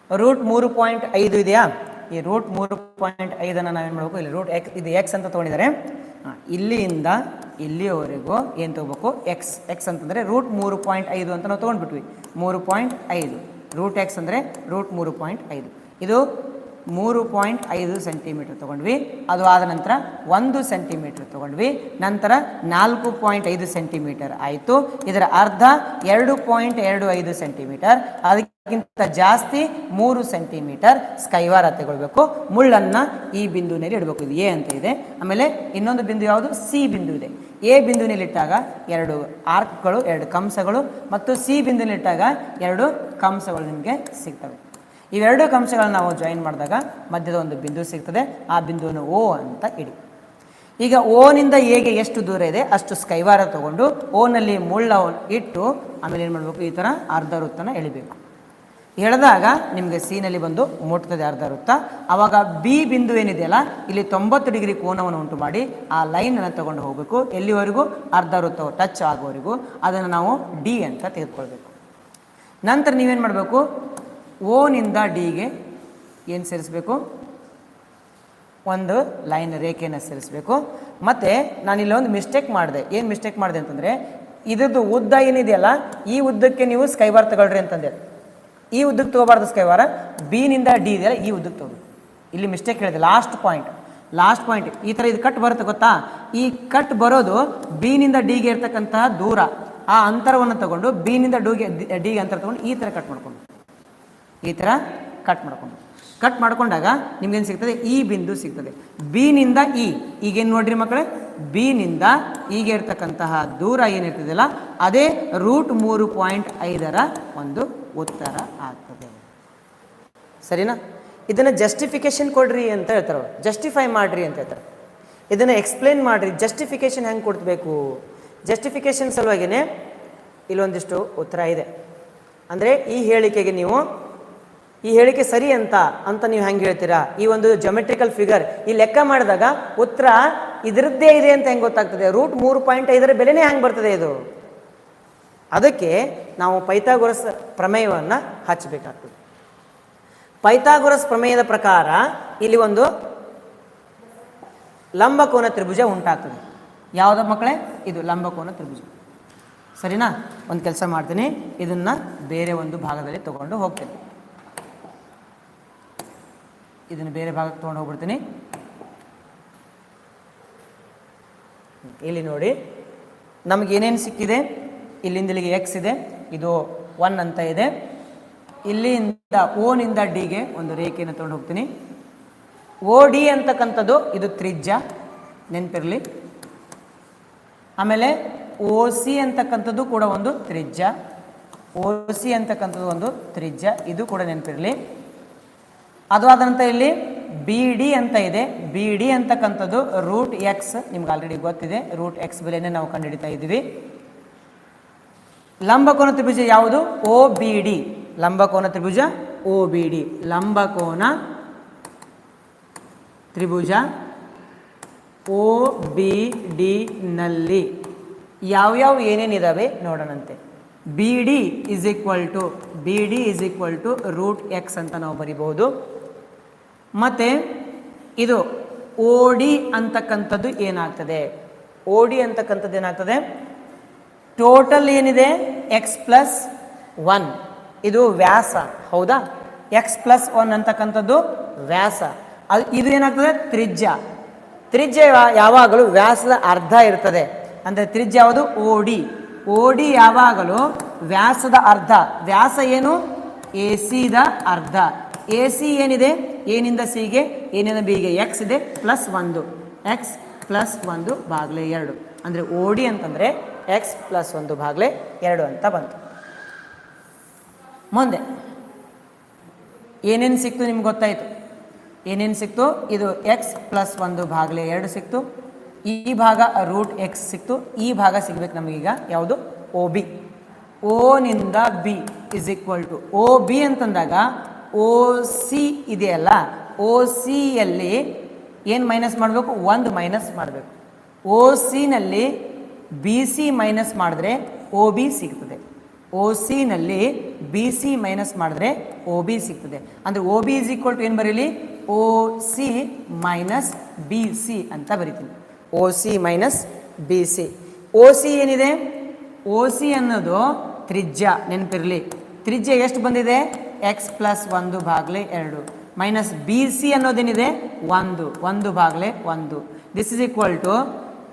√3.5 ಇದೆಯಾ, ಈ √3.5 ನಾವೇನು ಮಾಡಬೇಕು, ಇಲ್ಲಿ ಇದು ಎಕ್ಸ್ ಅಂತ ತೊಗೊಂಡಿದ್ದಾರೆ. ಇಲ್ಲಿಂದ ಇಲ್ಲಿಯವರೆಗೂ ಏನು ತೊಗೋಬೇಕು, ಎಕ್ಸ್ ಅಂತಂದರೆ √3.5 ಅಂತ ನಾವು ತೊಗೊಂಡ್ಬಿಟ್ವಿ. 3.5 √x ಅಂದರೆ √3.5. ಇದು 3.5 ಸೆಂಟಿಮೀಟರ್ ತೊಗೊಂಡ್ವಿ. ಅದು ಆದ ನಂತರ 1 ಸೆಂಟಿಮೀಟರ್ ತೊಗೊಂಡ್ವಿ. ನಂತರ 4.5 ಸೆಂಟಿಮೀಟರ್ ಆಯಿತು. ಇದರ ಅರ್ಧ 2.25 ಸೆಂಟಿಮೀಟರ್. ಅದಕ್ಕಿಂತ ಜಾಸ್ತಿ 3 ಸೆಂಟಿಮೀಟರ್ ಸ್ಕೈವಾರ ತಗೊಳ್ಬೇಕು. ಮುಳ್ಳನ್ನು ಈ ಬಿಂದುವಿನಲ್ಲಿ ಇಡಬೇಕು. ಇದು ಎ ಅಂತ ಇದೆ. ಆಮೇಲೆ ಇನ್ನೊಂದು ಬಿಂದು ಯಾವುದು, ಸಿ ಬಿಂದು ಇದೆ. ಎ ಬಿಂದುವಿನಲ್ಲಿಟ್ಟಾಗ 2 ಆರ್ಕ್ಗಳು, 2 ಕಂಸಗಳು, ಮತ್ತು ಸಿ ಬಿಂದುವಿನಲ್ಲಿಟ್ಟಾಗ 2 ಕಂಸಗಳು ನಿಮಗೆ ಸಿಗ್ತವೆ. ಇವೆರಡು ಕಂಸಗಳನ್ನು ನಾವು ಜಾಯಿನ್ ಮಾಡಿದಾಗ ಮಧ್ಯದ ಒಂದು ಬಿಂದು ಸಿಗ್ತದೆ. ಆ ಬಿಂದುವನ್ನು ಓ ಅಂತ ಇಡಿ. ಈಗ ಓನಿಂದ ಎಗೆ ಎಷ್ಟು ದೂರ ಇದೆ ಅಷ್ಟು ಸ್ಕೈವಾರ ತಗೊಂಡು ಓನಲ್ಲಿ ಮುಳ್ಳ ಇಟ್ಟು ಆಮೇಲೆ ಏನು ಮಾಡಬೇಕು, ಈ ಥರ ಅರ್ಧ ವೃತ್ತನ ಎಳಿಬೇಕು. ಎಳೆದಾಗ ನಿಮಗೆ ಸಿನಲ್ಲಿ ಬಂದು ಮುಟ್ತದೆ ಅರ್ಧ ವೃತ್ತ. ಆವಾಗ ಬಿ ಬಿಂದು ಏನಿದೆಯಲ್ಲ, ಇಲ್ಲಿ 90 ಡಿಗ್ರಿ ಕೋನವನ್ನು ಉಂಟು ಮಾಡಿ ಆ ಲೈನನ್ನು ತಗೊಂಡು ಹೋಗಬೇಕು. ಎಲ್ಲಿವರೆಗೂ, ಅರ್ಧ ವೃತ್ತವು ಟಚ್ ಆಗುವವರೆಗೂ. ಅದನ್ನು ನಾವು ಡಿ ಅಂತ ತೆಗೆದುಕೊಳ್ಬೇಕು. ನಂತರ ನೀವೇನು ಮಾಡಬೇಕು, ಓನಿಂದ ಡಿಗೆ ಏನು ಸೇರಿಸಬೇಕು, ಒಂದು ಲೈನ್ ರೇಖೆಯನ್ನು ಸೇರಿಸಬೇಕು. ಮತ್ತು ನಾನಿಲ್ಲಿ ಒಂದು ಮಿಸ್ಟೇಕ್ ಮಾಡಿದೆ. ಏನು ಮಿಸ್ಟೇಕ್ ಮಾಡಿದೆ ಅಂತಂದರೆ, ಇದ್ರದ್ದು ಉದ್ದ ಏನಿದೆಯಲ್ಲ, ಈ ಉದ್ದಕ್ಕೆ ನೀವು ಸ್ಕೈವಾರ್ ತಗೊಳ್ರಿ ಅಂತಂದೆ. ಈ ಉದ್ದಕ್ಕೆ ತೊಗೋಬಾರ್ದು ಸ್ಕೈವಾರ. ಬಿನಿಂದ ಡಿ ಇದೆಯಲ್ಲ, ಈ ಉದ್ದಕ್ಕೆ ತಗೋಬೇಕು. ಇಲ್ಲಿ ಮಿಸ್ಟೇಕ್ ಹೇಳಿದೆ. ಲಾಸ್ಟ್ ಪಾಯಿಂಟ್ ಈ ಥರ ಇದು ಕಟ್ ಬರುತ್ತೆ ಗೊತ್ತಾ. ಈ ಕಟ್ ಬರೋದು ಬಿನಿಂದ ಡಿಗೆ ಇರ್ತಕ್ಕಂತಹ ದೂರ, ಆ ಅಂತರವನ್ನು ತಗೊಂಡು ಬಿನಿಂದ ಡಿಗೆ ಅಂತರ ತಗೊಂಡು ಈ ಥರ ಕಟ್ ಮಾಡ್ಕೊಂಡು, ಈ ಥರ ಕಟ್ ಮಾಡ್ಕೊಂಡಾಗ ನಿಮ್ಗೇನು ಸಿಗ್ತದೆ, ಈ ಬಿಂದು ಸಿಗ್ತದೆ. ಬಿನಿಂದ ಈಗೇನು ನೋಡ್ರಿ ಮಕ್ಕಳೇ, ಬಿನಿಂದ ಈಗ ಇರ್ತಕ್ಕಂತಹ ದೂರ ಏನಿರ್ತದಲ್ಲ, ಅದೇ √3.5 ಒಂದು ಉತ್ತರ ಆಗ್ತದೆ. ಸರಿನಾ? ಇದನ್ನು ಜಸ್ಟಿಫಿಕೇಶನ್ ಕೊಡ್ರಿ ಅಂತ ಹೇಳ್ತಾರೆ, ಜಸ್ಟಿಫೈ ಮಾಡ್ರಿ ಅಂತ ಹೇಳ್ತಾರೆ. ಇದನ್ನು ಎಕ್ಸ್ಪ್ಲೇನ್ ಮಾಡ್ರಿ, ಜಸ್ಟಿಫಿಕೇಶನ್ ಹೆಂಗೆ ಕೊಡ್ಬೇಕು. ಜಸ್ಟಿಫಿಕೇಶನ್ ಸಲುವಾಗಿಯೇ ಇಲ್ಲೊಂದಿಷ್ಟು ಉತ್ತರ ಇದೆ. ಅಂದರೆ ಈ ಹೇಳಿಕೆಗೆ ನೀವು, ಈ ಹೇಳಿಕೆ ಸರಿ ಅಂತ ನೀವು ಹೆಂಗೆ ಹೇಳ್ತೀರಾ, ಈ ಒಂದು ಜೊಮೆಟ್ರಿಕಲ್ ಫಿಗರ್ ಈ ಲೆಕ್ಕ ಮಾಡಿದಾಗ ಉತ್ತರ ಇದರದ್ದೇ ಇದೆ ಅಂತ ಹೆಂಗೆ ಗೊತ್ತಾಗ್ತದೆ, √3.5 ಬೆಲೆನೇ ಹೆಂಗೆ ಬರ್ತದೆ ಇದು. ಅದಕ್ಕೆ ನಾವು ಪೈಥಾಗೊರಸ್ ಪ್ರಮೇಯವನ್ನು ಹಚ್ಚಬೇಕಾಗ್ತದೆ. ಪೈಥಾಗೊರಸ್ ಪ್ರಮೇಯದ ಪ್ರಕಾರ ಇಲ್ಲಿ ಒಂದು ಲಂಬಕೋನ ತ್ರಿಭುಜ ಉಂಟಾಗ್ತದೆ. ಯಾವುದ ಮಕ್ಕಳೇ, ಇದು ಲಂಬಕೋನ ತ್ರಿಭುಜ. ಸರಿನಾ? ಒಂದು ಕೆಲಸ ಮಾಡ್ತೀನಿ, ಇದನ್ನು ಬೇರೆ ಒಂದು ಭಾಗದಲ್ಲಿ ತಗೊಂಡು ಹೋಗ್ತೀನಿ. ಇದನ್ನು ಬೇರೆ ಭಾಗಕ್ಕೆ ತೊಗೊಂಡು ಹೋಗ್ಬಿಡ್ತೀನಿ. ಇಲ್ಲಿ ನೋಡಿ, ನಮಗೇನೇನು ಸಿಕ್ಕಿದೆ, ಇಲ್ಲಿಂದ ಇಲ್ಲಿಗೆ ಎಕ್ಸ್ ಇದೆ, ಇದು 1 ಅಂತ ಇದೆ. ಇಲ್ಲಿಂದ ಓನಿಂದ ಡಿಗೆ ಒಂದು ರೇಖೆಯನ್ನು ತೊಗೊಂಡು ಹೋಗ್ತೀನಿ. ಓ ಡಿ ಅಂತಕ್ಕಂಥದ್ದು ಇದು ತ್ರಿಜ್ಯ, ನೆನಪಿರಲಿ. ಆಮೇಲೆ ಓ ಸಿ ಅಂತಕ್ಕಂಥದ್ದು ಕೂಡ ಒಂದು ತ್ರಿಜ್ಯ, ಓ ಸಿ ಅಂತಕ್ಕಂಥದ್ದು ಒಂದು ತ್ರಿಜ್ಯ, ಇದು ಕೂಡ ನೆನಪಿರಲಿ. ಅದು ಆದ ನಂತರ ಇಲ್ಲಿ ಬಿ ಡಿ ಅಂತ ಇದೆ. ಬಿ ಡಿ ಅಂತಕ್ಕಂಥದ್ದು √x, ನಿಮ್ಗೆ ಆಲ್ರೆಡಿ ಗೊತ್ತಿದೆ. √x ಬೆಲೆನೇ ನಾವು ಕಂಡುಹಿಡಿತಾ ಇದ್ದೀವಿ. ಲಂಬಕೋನ ತ್ರಿಭುಜ ಯಾವುದು, ಓ ಬಿ ಡಿ. ಲಂಬಕೋನ ತ್ರಿಭುಜ ಓ ಬಿ ಡಿ. ಲಂಬಕೋನ ತ್ರಿಭುಜ ಓ ಬಿ ಡಿ ನಲ್ಲಿ ಯಾವ್ಯಾವ ಏನೇನಿದಾವೆ ನೋಡೋಣಂತೆ. B D is equal to √x ಅಂತ ನಾವು ಬರಿಬಹುದು. ಮತ್ತು ಇದು ಓ ಡಿ ಅಂತಕ್ಕಂಥದ್ದು ಏನಾಗ್ತದೆ, ಓ ಡಿ ಅಂತಕ್ಕಂಥದ್ದು ಏನಾಗ್ತದೆ, ಟೋಟಲ್ ಏನಿದೆ x+1, ಇದು ವ್ಯಾಸ. ಹೌದಾ? x+1 ಅಂತಕ್ಕಂಥದ್ದು ವ್ಯಾಸ. ಇದು ಏನಾಗ್ತದೆ, ತ್ರಿಜ್ಯ ಯಾವಾಗಲೂ ವ್ಯಾಸದ ಅರ್ಧ ಇರ್ತದೆ. ಅಂದರೆ ತ್ರಿಜ್ಯ ಯಾವುದು, ಓ ಡಿ ಯಾವಾಗಲೂ ವ್ಯಾಸದ ಅರ್ಧ. ವ್ಯಾಸ ಏನು, ಎ ಸಿದ ಅರ್ಧ. ಎ ಸಿ ಏನಿದೆ, ಏನಿಂದ ಸಿಗೆ, ಏನಿಂದ ಬಿಗೆ x ಇದೆ, +1, x+1/2. ಅಂದರೆ ಓ ಡಿ ಅಂತಂದರೆ x+1/2 ಅಂತ ಬಂತು. ಮುಂದೆ ಏನೇನು ಸಿಕ್ತು ನಿಮ್ಗೆ ಗೊತ್ತಾಯಿತು. ಏನೇನು ಸಿಕ್ತು, ಇದು x+1/2 ಸಿಕ್ತು. ಈ ಭಾಗ √x ಸಿಕ್ತು. ಈ ಭಾಗ ಸಿಗ್ಬೇಕು ನಮಗೀಗ ಯಾವುದು, ಓ ಬಿ. ಓನಿಂದ B is equal to, O B ಅಂತಂದಾಗ ಓ ಸಿ ಇದೆಯಲ್ಲ, ಒ ಸಿಯಲ್ಲಿ ಏನು ಮೈನಸ್ ಮಾಡಬೇಕು? 1 ಮೈನಸ್ ಮಾಡಬೇಕು. ಒ ಸಿನಲ್ಲಿ ಬಿ ಸಿ ಮೈನಸ್ ಮಾಡಿದ್ರೆ ಒ ಬಿ ಸಿಗ್ತದೆ. ಒ ಸಿನಲ್ಲಿ ಬಿ ಸಿ ಮೈನಸ್ ಮಾಡಿದ್ರೆ ಒ ಬಿ ಸಿಗ್ತದೆ. ಅಂದರೆ O B is equal to ಏನು ಬರೀಲಿ? O C minus B C ಅಂತ ಬರಿತೀನಿ. O C minus B C. O C ಏನಿದೆ? ಒ ಸಿ ಅನ್ನೋದು ತ್ರಿಜ್ಯ, ನೆನಪಿರಲಿ. ತ್ರಿಜ್ಯ ಎಷ್ಟು ಬಂದಿದೆ? X plus 1/2 minus B C ಅನ್ನೋದೇನಿದೆ? 1 ಭಾಗಲೆ 1. ದಿಸ್ ಇಸ್ ಈಕ್ವಲ್ ಟು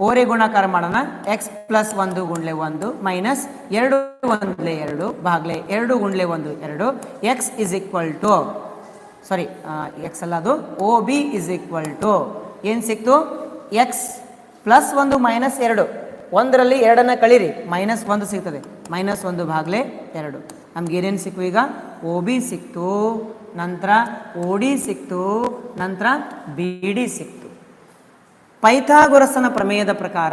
ಓರೆ ಗುಣಾಕಾರ ಮಾಡೋಣ. ಎಕ್ಸ್ ಪ್ಲಸ್ 1 ಗುಂಡ್ಲೆ 1 ಮೈನಸ್ 2 1 2 ಭಾಗಲೆ 2 ಗುಂಡ್ಲೆ 1 2. X is equal to sorry x ಅಲ್ಲ, ಅದು O B is equal to ಏನು ಸಿಕ್ತು? X plus 1 minus 2. 1ರಲ್ಲಿ 2 ಕಳೀರಿ, ಮೈನಸ್ 1 ಸಿಗ್ತದೆ. ಮೈನಸ್ 1 ಭಾಗಲೆ 2. ನಮ್ಗೆ ಏನೇನು ಸಿಕ್ಕು? ಈಗ ಒ ಬಿ ಸಿಕ್ತು, ನಂತರ ಒ ಡಿ ಸಿಕ್ತು, ನಂತರ ಬಿ ಡಿ ಸಿಕ್ತು. ಪೈಥಾಗೊರಸನ ಪ್ರಮೇಯದ ಪ್ರಕಾರ,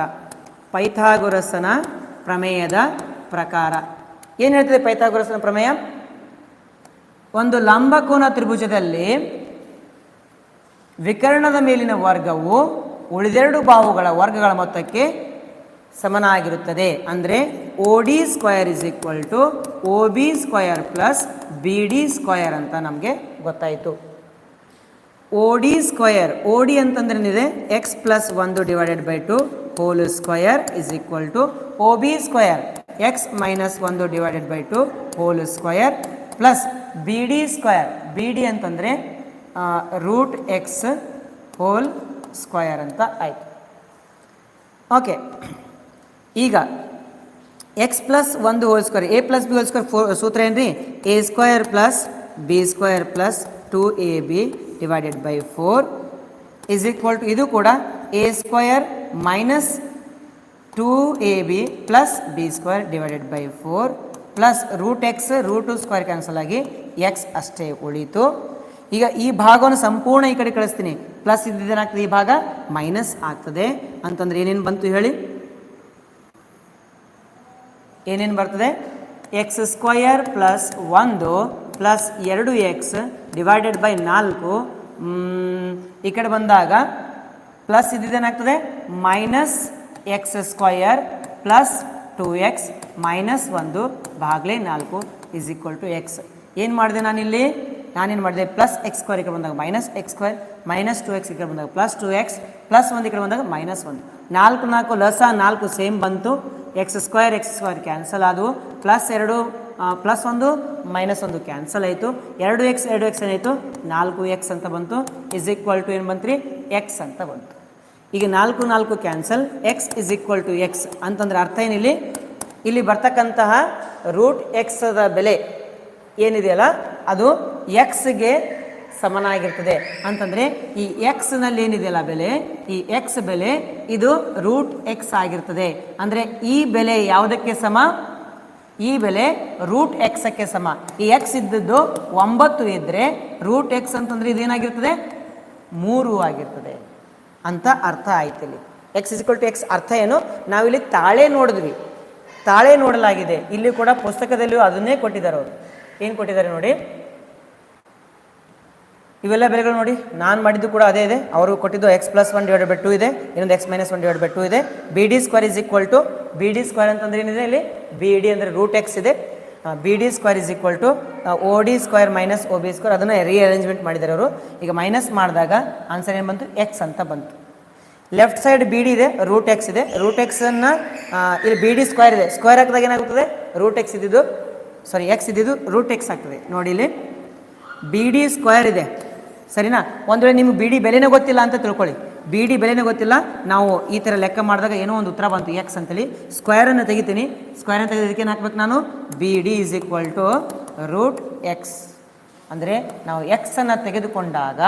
ಪೈಥಾಗೊರಸನ ಪ್ರಮೇಯದ ಪ್ರಕಾರ ಏನು ಹೇಳ್ತದೆ? ಪೈಥಾಗೊರಸನ ಪ್ರಮೇಯ, ಒಂದು ಲಂಬಕೋನ ತ್ರಿಭುಜದಲ್ಲಿ ವಿಕರ್ಣದ ಮೇಲಿನ ವರ್ಗವು ಉಳಿದೆರಡು ಬಾಹುಗಳ ವರ್ಗಗಳ ಮೊತ್ತಕ್ಕೆ ಸಮನಾಗಿರುತ್ತದೆ. ಅಂದರೆ O D square is equal to O B square plus B D square ಅಂತ ನಮಗೆ ಗೊತ್ತಾಯಿತು. O D square, O D ಅಂತಂದ್ರೆ ಏನಿದೆ? X plus 1/2 whole square is equal to O B square x minus 1/2 whole square plus B D square. B D ಅಂತಂದರೆ ರೂಟ್ ಎಕ್ಸ್ ಹೋಲ್ ಸ್ಕ್ವಯರ್ ಅಂತ ಆಯಿತು. ಓಕೆ, ಈಗ x plus 1 whole square, A plus B whole square ಸೂತ್ರ ಏನ್ರಿ? A square plus B square plus 2ab divided by 4 is equal to, ಇದು ಕೂಡ A square minus 2ab plus B square divided by 4 plus root x, root square cancel ಆಗಿ ಎಕ್ಸ್ ಅಷ್ಟೇ ಉಳೀತು. ಈಗ ಈ ಭಾಗವನ್ನು ಸಂಪೂರ್ಣ ಈ ಕಡೆ ಕಳಿಸ್ತೀನಿ. ಪ್ಲಸ್ ಇದ್ದೇನಾಗ್ತದೆ? ಈ ಭಾಗ ಮೈನಸ್ ಆಗ್ತದೆ. ಅಂತಂದ್ರೆ ಏನೇನು ಬಂತು ಹೇಳಿ? ಏನೇನು ಬರ್ತದೆ? X square plus 1 plus 2x divided by 4. ಈ ಕಡೆ ಬಂದಾಗ ಪ್ಲಸ್ ಇದ್ದೇನಾಗ್ತದೆ? Minus x square plus 2x minus 1/4 is equal to x. ಏನು ಮಾಡಿದೆ ನಾನಿಲ್ಲಿ? ನಾನೇನು ಮಾಡಿದೆ? ಪ್ಲಸ್ ಎಕ್ಸ್ ಸ್ಕ್ವೇರ್ ಈ ಕಡೆ ಬಂದಾಗ minus X square, minus 2x ಈ ಕಡೆ ಬಂದಾಗ ಪ್ಲಸ್ 2x ಪ್ಲಸ್ 1 ಈ ಕಡೆ ಬಂದಾಗ ಮೈನಸ್ 1. 4 4 ಲಸ 4 ಸೇಮ್ ಬಂತು. ಎಕ್ಸ್ ಸ್ಕ್ವೇರ್ ಕ್ಯಾನ್ಸಲ್ ಆದವು. ಪ್ಲಸ್ 2 ಪ್ಲಸ್ 1 ಮೈನಸ್ 1 ಕ್ಯಾನ್ಸಲ್ ಆಯಿತು. 2x ಏನಾಯಿತು? 4x ಅಂತ ಬಂತು. ಇಸ್ ಈಕ್ವಲ್ ಟು ಏನು ಬಂತು ರೀ? ಎಕ್ಸ್ ಅಂತ ಬಂತು. ಈಗ 4 4 cancel, x is equal to x ಅಂತಂದ್ರೆ ಅರ್ಥ ಏನಿಲ್ಲಿ? ಇಲ್ಲಿ ಬರ್ತಕ್ಕಂತಹ ರೂಟ್ ಎಕ್ಸ್ದ ಬೆಲೆ ಏನಿದೆಯಲ್ಲ ಅದು ಎಕ್ಸ್ಗೆ ಸಮನಾಗಿರ್ತದೆ. ಅಂತಂದರೆ ಈ ಎಕ್ಸ್ನಲ್ಲಿ ಏನಿದೆಯಲ್ಲ ಬೆಲೆ, ಈ ಎಕ್ಸ್ ಬೆಲೆ ಇದು ರೂಟ್ ಎಕ್ಸ್ ಆಗಿರ್ತದೆ. ಅಂದರೆ ಈ ಬೆಲೆ ಯಾವುದಕ್ಕೆ ಸಮ? ಈ ಬೆಲೆ ರೂಟ್ ಎಕ್ಸಕ್ಕೆ ಸಮ. ಈ ಎಕ್ಸ್ ಇದ್ದದ್ದು 9 ಇದ್ದರೆ ರೂಟ್ ಎಕ್ಸ್ ಅಂತಂದರೆ ಇದೇನಾಗಿರ್ತದೆ? 3 ಆಗಿರ್ತದೆ ಅಂತ ಅರ್ಥ ಆಯ್ತು. ಇಲ್ಲಿ x is equal to x ಅರ್ಥ ಏನು? ನಾವಿಲ್ಲಿ ತಾಳೆ ನೋಡಿದ್ವಿ, ತಾಳೆ ನೋಡಲಾಗಿದೆ. ಇಲ್ಲಿ ಕೂಡ ಪುಸ್ತಕದಲ್ಲಿಯೂ ಅದನ್ನೇ ಕೊಟ್ಟಿದ್ದಾರೆ. ಅವರು ಏನು ಕೊಟ್ಟಿದ್ದಾರೆ ನೋಡಿ, ಇವೆಲ್ಲ ಬೆಲೆಗಳು ನೋಡಿ. ನಾನು ಮಾಡಿದ್ದು ಕೂಡ ಅದೇ ಇದೆ. ಅವರು ಕೊಟ್ಟಿದ್ದು ಎಕ್ಸ್ ಪ್ಲಸ್ 1/2 ಇದೆ, ಇನ್ನೊಂದು ಎಕ್ಸ್ ಮೈನಸ್ 1/2 ಇದೆ. B D square is equal to, B D square ಅಂತಂದ್ರೆ ಏನಿದೆ ಇಲ್ಲಿ? ಬಿ ಡಿ ಅಂದರೆ ರೂಟ್ ಎಕ್ಸ್ ಇದೆ. B D square is equal to O D square minus O B square. ಅದನ್ನು ರೀಅರೇಂಜ್ಮೆಂಟ್ ಮಾಡಿದ್ದಾರೆ ಅವರು. ಈಗ ಮೈನಸ್ ಮಾಡಿದಾಗ ಆನ್ಸರ್ ಏನು ಬಂತು? ಎಕ್ಸ್ ಅಂತ ಬಂತು. ಲೆಫ್ಟ್ ಸೈಡ್ ಬಿ ಡಿ ಇದೆ, ರೂಟ್ ಎಕ್ಸ್ ಇದೆ. ರೂಟ್ ಎಕ್ಸನ್ನು ಇಲ್ಲಿ ಬಿ ಡಿ ಸ್ಕ್ವೇರ್ ಇದೆ, ಸ್ಕ್ವೇರ್ ಹಾಕಿದಾಗ ಏನಾಗುತ್ತದೆ? ರೂಟ್ ಎಕ್ಸ್ ಇದ್ದಿದ್ದು ಸಾರಿ ಎಕ್ಸ್ ಇದ್ದಿದ್ದು ರೂಟ್ ಎಕ್ಸ್ ಆಗ್ತದೆ. ನೋಡಿ ಇಲ್ಲಿ ಬಿ ಡಿ ಸ್ಕ್ವೇರ್ ಇದೆ, ಸರಿನಾ? ಒಂದು ವೇಳೆ ನಿಮ್ಗೆ ಬಿ ಡಿ ಬೆಲೆನೇ ಗೊತ್ತಿಲ್ಲ ಅಂತ ತಿಳ್ಕೊಳ್ಳಿ. ಬಿ ಡಿ ಬೆಲೆನೇ ಗೊತ್ತಿಲ್ಲ, ನಾವು ಈ ಥರ ಲೆಕ್ಕ ಮಾಡಿದಾಗ ಏನೋ ಒಂದು ಉತ್ತರ ಬಂತು ಎಕ್ಸ್ ಅಂತೇಳಿ. ಸ್ಕ್ವೇರನ್ನು ತೆಗಿತೀನಿ. ಸ್ಕ್ವೇರನ್ನು ತೆಗೆದಕ್ಕೆ ಏನು ಹಾಕ್ಬೇಕು ನಾನು? B D is equal to root x. ಅಂದರೆ ನಾವು ಎಕ್ಸನ್ನು ತೆಗೆದುಕೊಂಡಾಗ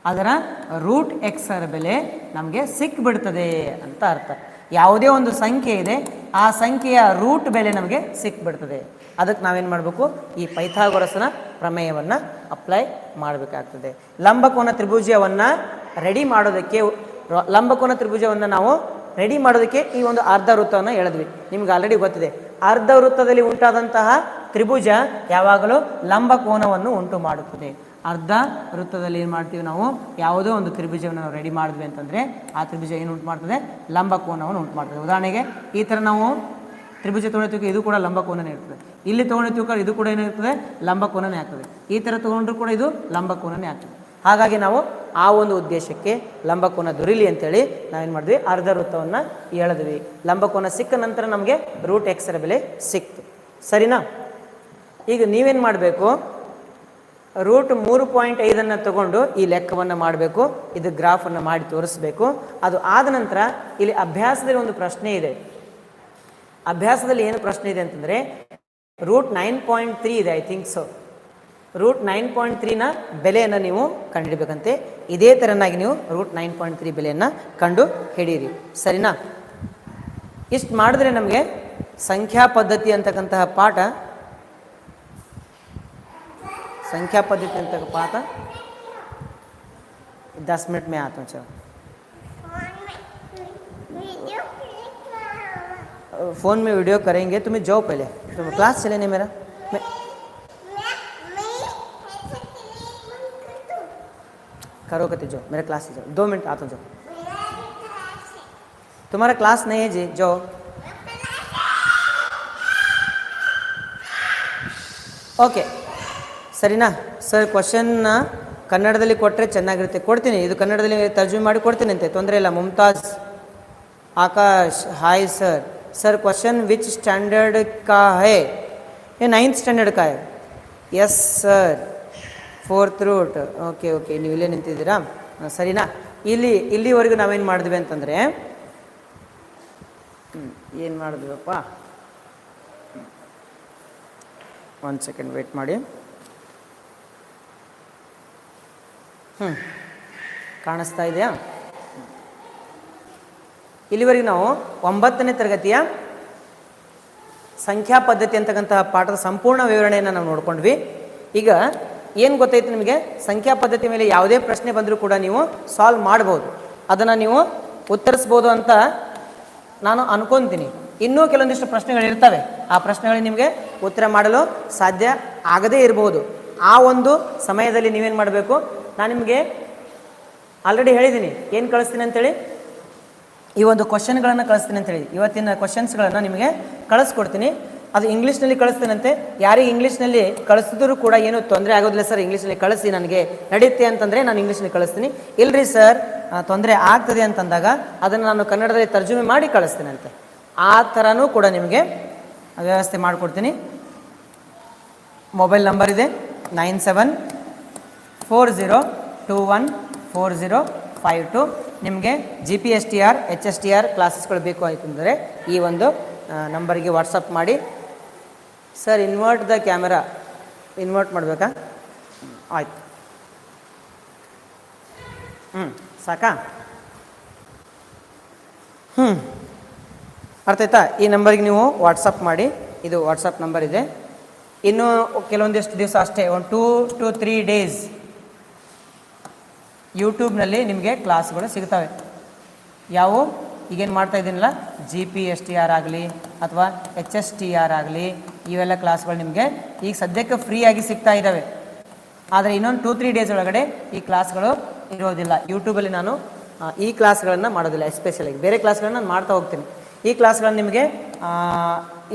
ಅದರ ರೂಟ್ ಎಕ್ಸರ ಬೆಲೆ ನಮಗೆ ಸಿಕ್ಬಿಡ್ತದೆ ಅಂತ ಅರ್ಥ. ಯಾವುದೇ ಒಂದು ಸಂಖ್ಯೆ ಇದೆ, ಆ ಸಂಖ್ಯೆಯ ರೂಟ್ ಬೆಲೆ ನಮಗೆ ಸಿಕ್ಬಿಡ್ತದೆ. ಅದಕ್ಕೆ ನಾವೇನು ಮಾಡಬೇಕು? ಈ ಪೈಥಾಗೊರಸನ ಪ್ರಮೇಯವನ್ನು ಅಪ್ಲೈ ಮಾಡಬೇಕಾಗ್ತದೆ. ಲಂಬಕೋನ ತ್ರಿಭುಜವನ್ನು ರೆಡಿ ಮಾಡೋದಕ್ಕೆ, ಲಂಬಕೋನ ತ್ರಿಭುಜವನ್ನು ನಾವು ರೆಡಿ ಮಾಡೋದಕ್ಕೆ ಈ ಒಂದು ಅರ್ಧ ವೃತ್ತವನ್ನು ಹೇಳಿದ್ವಿ. ನಿಮ್ಗೆ ಆಲ್ರೆಡಿ ಗೊತ್ತಿದೆ, ಅರ್ಧ ವೃತ್ತದಲ್ಲಿ ಉಂಟಾದಂತಹ ತ್ರಿಭುಜ ಯಾವಾಗಲೂ ಲಂಬಕೋನವನ್ನು ಉಂಟು ಮಾಡುತ್ತದೆ. ಅರ್ಧ ವೃತ್ತದಲ್ಲಿ ಏನು ಮಾಡ್ತೀವಿ ನಾವು, ಯಾವುದೋ ಒಂದು ತ್ರಿಭುಜವನ್ನು ನಾವು ರೆಡಿ ಮಾಡಿದ್ವಿ ಅಂತಂದರೆ ಆ ತ್ರಿಭುಜ ಏನು ಉಂಟು ಮಾಡ್ತದೆ, ಲಂಬಕೋನವನ್ನು ಉಂಟು ಮಾಡ್ತದೆ. ಉದಾಹರಣೆಗೆ ಈ ಥರ ನಾವು ತ್ರಿಭುಜ ತೊಗೊಳ್ತೀವಿ, ಇದು ಕೂಡ ಲಂಬಕೋನನೇ ಇರ್ತದೆ. ಇಲ್ಲಿ ತೊಗೊಳ್ತೀವಿ, ಇದು ಕೂಡ ಏನಿರ್ತದೆ, ಲಂಬಕೋನನೇ ಆಗ್ತದೆ. ಈ ಥರ ತೊಗೊಂಡ್ರು ಕೂಡ ಇದು ಲಂಬಕೋನನೇ ಆಗ್ತದೆ. ಹಾಗಾಗಿ ನಾವು ಆ ಒಂದು ಉದ್ದೇಶಕ್ಕೆ ಲಂಬಕೋನ ದೊರೀಲಿ ಅಂತೇಳಿ ನಾವೇನು ಮಾಡಿದ್ವಿ, ಅರ್ಧ ವೃತ್ತವನ್ನು ಎಳೆದ್ವಿ. ಲಂಬಕೋನ ಸಿಕ್ಕ ನಂತರ ನಮಗೆ ರೂಟ್ ಎಕ್ಸರ ಬೆಲೆ ಸಿಕ್ತು. ಸರಿನಾ? ಈಗ ನೀವೇನು ಮಾಡಬೇಕು, ರೂಟ್ 3.5 ತಗೊಂಡು ಈ ಲೆಕ್ಕವನ್ನು ಮಾಡಬೇಕು. ಇದು ಗ್ರಾಫನ್ನು ಮಾಡಿ ತೋರಿಸ್ಬೇಕು. ಅದು ಆದ ನಂತರ ಇಲ್ಲಿ ಅಭ್ಯಾಸದಲ್ಲಿ ಒಂದು ಪ್ರಶ್ನೆ ಇದೆ. ಅಭ್ಯಾಸದಲ್ಲಿ ಏನು ಪ್ರಶ್ನೆ ಇದೆ ಅಂತಂದರೆ ರೂಟ್ 9.3 ಇದೆ, ಐ ಥಿಂಕ್ ಸೊ. ರೂಟ್ 9.3ನ ಬೆಲೆಯನ್ನು ನೀವು ಕಂಡುಹಿಡಬೇಕಂತೆ. ಇದೇ ಥರನಾಗಿ ನೀವು ರೂಟ್ 9.3 ಬೆಲೆಯನ್ನು ಕಂಡು ಹಿಡೀರಿ. ಸರಿನಾ? ಇಷ್ಟು ಮಾಡಿದ್ರೆ ನಮಗೆ ಸಂಖ್ಯಾ ಪದ್ಧತಿ ಅಂತಕ್ಕಂತಹ ಪಾಠ 10 मिनट में आता हूँ. चलो फ़ोन में वीडियो करेंगे, तुम्हें जाओ पहले, तुम क्लास चले नहीं मेरा. मैं करो कहते जाओ, मेरा क्लास से जाओ. 2 मिनट आता हूँ, जाओ. तुम्हारा क्लास नहीं है जी, जाओ. ಓಕೆ, ಸರಿನಾ ಸರ್? ಕ್ವಶನ್ನ ಕನ್ನಡದಲ್ಲಿ ಕೊಟ್ಟರೆ ಚೆನ್ನಾಗಿರುತ್ತೆ. ಕೊಡ್ತೀನಿ, ಇದು ಕನ್ನಡದಲ್ಲಿ ತರ್ಜುಮೆ ಮಾಡಿ ಕೊಡ್ತೀನಿ ಅಂತೆ, ತೊಂದರೆ ಇಲ್ಲ. Mumtaz Akash, hi sir. Sir question which standard ಕಾ ಹೈ? ये 9th ಸ್ಟ್ಯಾಂಡರ್ಡ್ ಕಾ ಹೈ? Yes sir, 4th root. Okay okay, ನೀವು ಇಲ್ಲೇ ನಿಂತಿದ್ದೀರಾ, ಸರಿನಾ? ಇಲ್ಲಿವರೆಗೂ ನಾವೇನು ಮಾಡಿದ್ವಿ ಅಂತಂದರೆ, ಏನು ಮಾಡಿದ್ವಪ್ಪ, 1 ಸೆಕೆಂಡ್ ವೇಟ್ ಮಾಡಿ. ಕಾಣಿಸ್ತಾ ಇದೆಯಾ? ಇಲ್ಲಿವರೆಗೆ ನಾವು 9ನೇ ತರಗತಿಯ ಸಂಖ್ಯಾ ಪದ್ಧತಿ ಅಂತಕ್ಕಂತಹ ಪಾಠದ ಸಂಪೂರ್ಣ ವಿವರಣೆಯನ್ನು ನಾವು ನೋಡ್ಕೊಂಡ್ವಿ. ಈಗ ಏನು ಗೊತ್ತೈತೆ ನಿಮಗೆ, ಸಂಖ್ಯಾ ಪದ್ಧತಿ ಮೇಲೆ ಯಾವುದೇ ಪ್ರಶ್ನೆ ಬಂದರೂ ಕೂಡ ನೀವು ಸಾಲ್ವ್ ಮಾಡ್ಬೋದು, ಅದನ್ನು ನೀವು ಉತ್ತರಿಸ್ಬೋದು ಅಂತ ನಾನು ಅನ್ಕೊತೀನಿ. ಇನ್ನೂ ಕೆಲವೊಂದಿಷ್ಟು ಪ್ರಶ್ನೆಗಳಿರ್ತವೆ, ಆ ಪ್ರಶ್ನೆಗಳಿಗೆ ನಿಮಗೆ ಉತ್ತರ ಮಾಡಲು ಸಾಧ್ಯ ಆಗದೇ ಇರಬಹುದು. ಆ ಒಂದು ಸಮಯದಲ್ಲಿ ನೀವೇನು ಮಾಡಬೇಕು, ನಾನು ನಿಮಗೆ ಆಲ್ರೆಡಿ ಹೇಳಿದ್ದೀನಿ ಏನು ಕಳಿಸ್ತೀನಿ ಅಂತೇಳಿ, ಈ ಒಂದು ಕ್ವಶನ್ಗಳನ್ನು ಕಳಿಸ್ತೀನಿ ಅಂತೇಳಿ. ಇವತ್ತಿನ ಕ್ವಶನ್ಸ್ಗಳನ್ನು ನಿಮಗೆ ಕಳಿಸ್ಕೊಡ್ತೀನಿ. ಅದು ಇಂಗ್ಲೀಷ್ನಲ್ಲಿ ಕಳಿಸ್ತೀನಂತೆ. ಯಾರಿಗೆ ಇಂಗ್ಲೀಷ್ನಲ್ಲಿ ಕಳಿಸಿದ್ರು ಕೂಡ ಏನೂ ತೊಂದರೆ ಆಗೋದಿಲ್ಲ ಸರ್, ಇಂಗ್ಲೀಷ್ನಲ್ಲಿ ಕಳಿಸಿ ನನಗೆ ನಡೆಯುತ್ತೆ ಅಂತಂದರೆ ನಾನು ಇಂಗ್ಲೀಷ್ನಲ್ಲಿ ಕಳಿಸ್ತೀನಿ. ಇಲ್ಲರಿ ಸರ್ ತೊಂದರೆ ಆಗ್ತದೆ ಅಂತಂದಾಗ ಅದನ್ನು ನಾನು ಕನ್ನಡದಲ್ಲಿ ತರ್ಜುಮೆ ಮಾಡಿ ಕಳಿಸ್ತೀನಂತೆ. ಆ ಥರನೂ ಕೂಡ ನಿಮಗೆ ವ್ಯವಸ್ಥೆ ಮಾಡಿಕೊಡ್ತೀನಿ. ಮೊಬೈಲ್ ನಂಬರ್ ಇದೆ 9740214052. ನಿಮಗೆ GPSTR HSTR ಕ್ಲಾಸಸ್ಗಳು ಬೇಕು ಆಯಿತು ಅಂದರೆ ಈ ಒಂದು ನಂಬರಿಗೆ ವಾಟ್ಸಪ್ ಮಾಡಿ. Sir invert the camera, invert ಮಾಡಬೇಕಾ? ಆಯ್ತು, ಸಾಕಾ? ಅರ್ಥ ಆಯ್ತಾ? ಈ ನಂಬರಿಗೆ ನೀವು ವಾಟ್ಸಪ್ ಮಾಡಿ, ಇದು ವಾಟ್ಸಪ್ ನಂಬರ್ ಇದೆ. ಇನ್ನು ಕೆಲವೊಂದಿಷ್ಟು ದಿವಸ ಅಷ್ಟೇ, ಒಂದು 2 to 3 ಡೇಸ್ ಯೂಟ್ಯೂಬ್ನಲ್ಲಿ ನಿಮಗೆ ಕ್ಲಾಸ್ಗಳು ಸಿಗ್ತವೆ. ಯಾವುವು ಈಗೇನು ಮಾಡ್ತಾ ಇದ್ದೀನಲ್ಲ, GPSTR ಆಗಲಿ ಅಥವಾ HSTR ಆಗಲಿ, ಇವೆಲ್ಲ ಕ್ಲಾಸ್ಗಳು ನಿಮಗೆ ಈಗ ಸದ್ಯಕ್ಕೆ ಫ್ರೀಯಾಗಿ ಸಿಗ್ತಾ ಇದ್ದಾವೆ. ಆದರೆ ಇನ್ನೊಂದು 2-3 ಡೇಸ್ ಒಳಗಡೆ ಈ ಕ್ಲಾಸ್ಗಳು ಇರೋದಿಲ್ಲ. ಯೂಟ್ಯೂಬಲ್ಲಿ ನಾನು ಈ ಕ್ಲಾಸ್ಗಳನ್ನು ಮಾಡೋದಿಲ್ಲ, ಎಸ್ಪೆಷಲಾಗಿ ಬೇರೆ ಕ್ಲಾಸ್ಗಳನ್ನ ನಾನು ಮಾಡ್ತಾ ಹೋಗ್ತೀನಿ. ಈ ಕ್ಲಾಸ್ಗಳನ್ನು ನಿಮಗೆ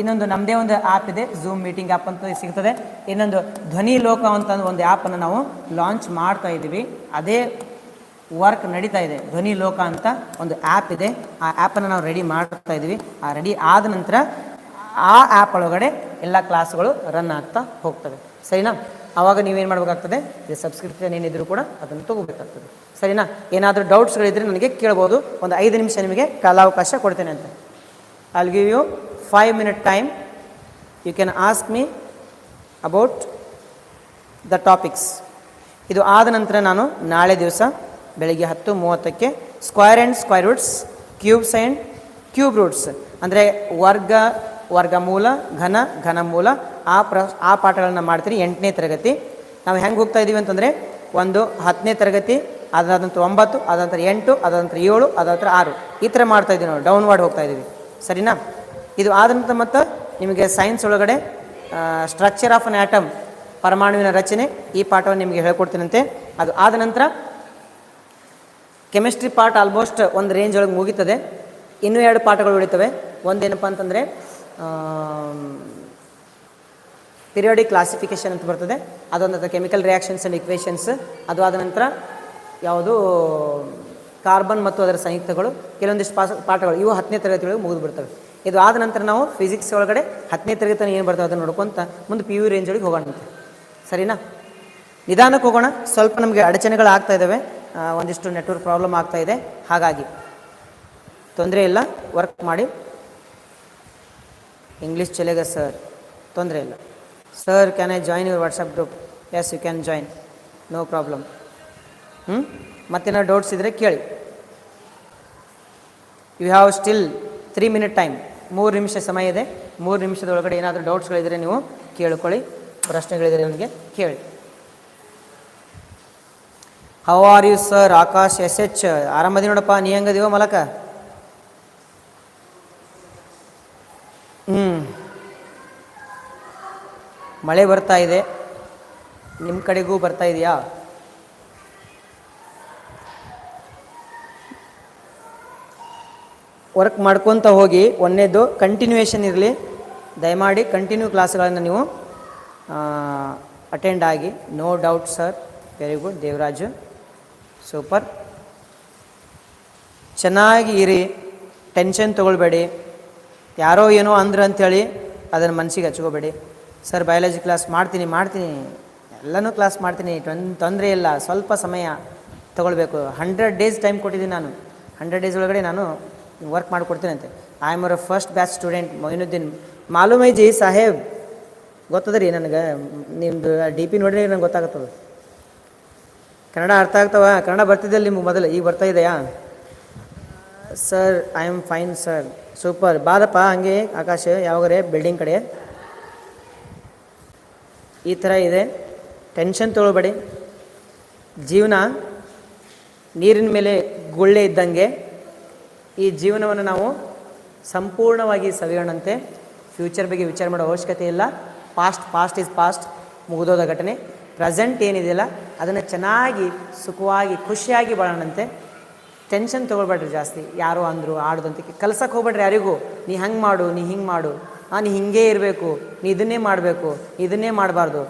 ಇನ್ನೊಂದು ನಮ್ಮದೇ ಒಂದು ಆ್ಯಪ್ ಇದೆ, ಝೂಮ್ ಮೀಟಿಂಗ್ ಆ್ಯಪ್ ಅಂತ ಸಿಗ್ತದೆ. ಇನ್ನೊಂದು ಧ್ವನಿ ಲೋಕ ಅಂತ ಒಂದು ಆ್ಯಪನ್ನು ನಾವು ಲಾಂಚ್ ಮಾಡ್ತಾ ಇದ್ದೀವಿ, ಅದೇ ವರ್ಕ್ ನಡೀತಾ ಇದೆ. ಧ್ವನಿ ಲೋಕ ಅಂತ ಒಂದು ಆ್ಯಪ್ ಇದೆ, ಆ ಆ್ಯಪನ್ನು ನಾವು ರೆಡಿ ಮಾಡ್ತಾ ಇದ್ದೀವಿ. ಆ ರೆಡಿ ಆದ ನಂತರ ಆ ಆ್ಯಪ್ ಒಳಗಡೆ ಎಲ್ಲ ಕ್ಲಾಸ್ಗಳು ರನ್ ಆಗ್ತಾ ಹೋಗ್ತವೆ. ಸರಿನಾ? ಆವಾಗ ನೀವೇನು ಮಾಡಬೇಕಾಗ್ತದೆ, ಇದು ಸಬ್ಸ್ಕ್ರಿಪ್ಷನ್ ಏನಿದ್ರು ಕೂಡ ಅದನ್ನು ತೊಗೋಬೇಕಾಗ್ತದೆ. ಸರಿನಾ? ಏನಾದರೂ ಡೌಟ್ಸ್ಗಳಿದ್ದರೆ ನನಗೆ ಕೇಳ್ಬೋದು. ಒಂದು 5 ನಿಮಿಷ ನಿಮಗೆ ಕಾಲಾವಕಾಶ ಕೊಡ್ತೇನೆ ಅಂತ. I'll give you 5 minute time. You can ask me about the topics. ಇದು ಆದ ನಂತರ ನಾನು ನಾಳೆ ದಿವಸ ಬೆಳಿಗ್ಗೆ 10:30ಕ್ಕೆ square and square roots, cubes and cube roots ಅಂದರೆ ವರ್ಗ, ವರ್ಗಮೂಲ, ಘನ, ಘನಮೂಲ, ಆ ಪಾಠಗಳನ್ನು ಮಾಡ್ತೀನಿ. 8ನೇ ತರಗತಿ ನಾವು ಹೆಂಗೆ ಹೋಗ್ತಾ ಇದ್ದೀವಿ ಅಂತಂದರೆ, ಒಂದು 10ನೇ ತರಗತಿ, ಅದಾದ ನಂತರ 9, ಅದಾದ ನಂತರ 8, ಅದಾದ ನಂತರ 7, ಅದಾದ ನಂತರ 6, ಈ ಥರ ಮಾಡ್ತಾ ಇದ್ದೀವಿ ನಾವು, ಡೌನ್ವರ್ಡ್ ಹೋಗ್ತಾ ಇದ್ದೀವಿ. ಸರಿನಾ? ಇದು ಆದ ನಂತರ ಮತ್ತು ನಿಮಗೆ ಸೈನ್ಸ್ ಒಳಗಡೆ ಸ್ಟ್ರಕ್ಚರ್ ಆಫ್ ಅನ್ ಆಟಮ್ ಪರಮಾಣುವಿನ ರಚನೆ ಈ ಪಾಠವನ್ನು ನಿಮಗೆ ಹೇಳ್ಕೊಡ್ತೀನಂತೆ. ಅದು ಆದ ನಂತರ ಕೆಮಿಸ್ಟ್ರಿ ಪಾರ್ಟ್ ಆಲ್ಮೋಸ್ಟ್ ಒಂದು ರೇಂಜ್ ಒಳಗೆ ಮುಗೀತದೆ. ಇನ್ನೂ 2 ಪಾಠಗಳು ಉಳಿತವೆ. ಒಂದೇನಪ್ಪ ಅಂತಂದರೆ ಪಿರಿಯಾಡಿಕ್ ಕ್ಲಾಸಿಫಿಕೇಷನ್ ಅಂತ ಬರ್ತದೆ, ಅದೊಂದು ಕೆಮಿಕಲ್ ರಿಯಾಕ್ಷನ್ಸ್ ಆ್ಯಂಡ್ ಇಕ್ವೇಷನ್ಸ್. ಅದು ಆದ ನಂತರ ಯಾವುದು ಕಾರ್ಬನ್ ಮತ್ತು ಅದರ ಸಂಯುಕ್ತಗಳು, ಕೆಲವೊಂದಿಷ್ಟು ಪಾಠಗಳು ಇವು 10ನೇ ತರಗತಿ ಒಳಗೆ ಮುಗಿದು ಬಿಡ್ತವೆ. ಇದು ಆದ ನಂತರ ನಾವು ಫಿಸಿಕ್ಸ್ ಒಳಗಡೆ 10ನೇ ತರಗತಿ ಏನು ಬರ್ತವೆ ಅದನ್ನು ನೋಡ್ಕೊತ ಮುಂದೆ PU ರೇಂಜ್ ಒಳಗೆ ಹೋಗೋಣಂತೆ. ಸರಿನಾ? ನಿಧಾನಕ್ಕೆ ಹೋಗೋಣ. ಸ್ವಲ್ಪ ನಮಗೆ ಅಡಚಣೆಗಳು ಆಗ್ತಾ ಇದ್ದಾವೆ, ಒಂದಿಷ್ಟು ನೆಟ್ವರ್ಕ್ ಪ್ರಾಬ್ಲಮ್ ಆಗ್ತಾ ಇದೆ, ಹಾಗಾಗಿ ತೊಂದರೆ ಇಲ್ಲ, ವರ್ಕ್ ಮಾಡಿ. ಇಂಗ್ಲೀಷ್ ಚಲೇಗ ಸರ್? ತೊಂದರೆ ಇಲ್ಲ sir. Can I join your WhatsApp group? Yes, you can join, no problem. ಮತ್ತೇನಾದ್ರು ಡೌಟ್ಸ್ ಇದ್ದರೆ ಕೇಳಿ. You have still 3 minute time. 3 ನಿಮಿಷ ಸಮಯ ಇದೆ. 3 ನಿಮಿಷದ ಒಳಗಡೆ ಏನಾದರೂ ಡೌಟ್ಸ್ಗಳಿದ್ರೆ ನೀವು ಕೇಳ್ಕೊಳ್ಳಿ, ಪ್ರಶ್ನೆಗಳಿದ್ರೆ ನನಗೆ ಕೇಳಿ. How are you sir? Akash SH. ಆರಾಮದಿ ನೋಡಪ್ಪ, ನೀ ಹೆಂಗದೀವ ಮಲಕ? ಮಳೆ ಬರ್ತಾ ಇದೆ, ನಿಮ್ಮ ಕಡೆಗೂ ಬರ್ತಾ ಇದೆಯಾ? ವರ್ಕ್ ಮಾಡ್ಕೊತ ಹೋಗಿ. ಒಂದನೇದು ಕಂಟಿನ್ಯೂಯೇಷನ್ ಇರಲಿ, ದಯಮಾಡಿ ಕಂಟಿನ್ಯೂ ಕ್ಲಾಸ್ಗಳನ್ನು ನೀವು ಅಟೆಂಡ್ ಆಗಿ. No doubt sir, very good. Devaraju, super. ಚೆನ್ನಾಗಿ ಇರಿ, ಟೆನ್ಷನ್ ತೊಗೊಳ್ಬೇಡಿ. ಯಾರೋ ಏನೋ ಅಂದ್ರು ಅಂಥೇಳಿ ಅದನ್ನು ಮನಸ್ಸಿಗೆ ಹಚ್ಕೋಬೇಡಿ. ಸರ್ ಬಯಾಲಜಿ ಕ್ಲಾಸ್ ಮಾಡ್ತೀನಿ ಎಲ್ಲನೂ ಕ್ಲಾಸ್ ಮಾಡ್ತೀನಿ, ತೊಂದರೆ ಇಲ್ಲ, ಸ್ವಲ್ಪ ಸಮಯ ತೊಗೊಳ್ಬೇಕು. 100 ಡೇಸ್ ಟೈಮ್ ಕೊಟ್ಟಿದ್ದೀನಿ ನಾನು. 100 ಡೇಸ್ ಒಳಗಡೆ ನಾನು ವರ್ಕ್ ಮಾಡಿಕೊಡ್ತೀನಿ ಅಂತೆ. I am our first batch student Moinuddin. ಮಾಲೂಮೈ ಜಿ ಸಾಹೇಬ್, ಗೊತ್ತದ ರೀ ನನಗೆ. ನಿಮ್ಮದು DP ನೋಡಿದ್ರೆ ನಂಗೆ ಗೊತ್ತಾಗುತ್ತದೆ. ಕನ್ನಡ ಅರ್ಥ ಆಗ್ತಾವ? ಕನ್ನಡ ಬರ್ತಿದ್ದಲ್ಲಿ ನಿಮ್ಗೆ ಮೊದಲು, ಈಗ ಬರ್ತಾ ಇದೆಯಾ? Sir I am fine sir. Super. ಬಾದಪ್ಪ ಹಂಗೆ ಆಕಾಶ, ಯಾವಾಗರೇ ಬಿಲ್ಡಿಂಗ್ ಕಡೆ. ಈ ಥರ ಇದೆ, ಟೆನ್ಷನ್ ತೊಗೊಳ್ಬೇಡಿ. ಜೀವನ ನೀರಿನ ಮೇಲೆ ಗುಳ್ಳೆ ಇದ್ದಂಗೆ. ಈ ಜೀವನವನ್ನು ನಾವು ಸಂಪೂರ್ಣವಾಗಿ ಸವಿಯೋಣಂತೆ. ಫ್ಯೂಚರ್ ಬಗ್ಗೆ ವಿಚಾರ ಮಾಡೋ ಅವಶ್ಯಕತೆ ಇಲ್ಲ. ಪಾಸ್ಟ್ ಈಸ್ ಪಾಸ್ಟ್, ಮುಗಿದೋದ ಘಟನೆ. ಪ್ರೆಸೆಂಟ್ ಏನಿದೆಯಲ್ಲ ಅದನ್ನು ಚೆನ್ನಾಗಿ ಸುಖವಾಗಿ ಖುಷಿಯಾಗಿ ಬಾಳೋಣಂತೆ. ಟೆನ್ಷನ್ ತೊಗೊಳ್ಬೇಡ್ರಿ ಜಾಸ್ತಿ. ಯಾರೋ ಅಂದರು ಆಡೋದಂತ ಕಲ್ಸಕ್ಕೆ ಹೋಗ್ಬೇಡ್ರಿ ಯಾರಿಗೂ. ನೀ ಹಂಗೆ ಮಾಡು, ನೀ ಹಿಂಗೆ ಮಾಡು, ನೀ ಹಿಂಗೇ ಇರಬೇಕು, ನೀ ಇದನ್ನೇ ಮಾಡಬೇಕು, ಇದನ್ನೇ ಮಾಡಬಾರ್ದು.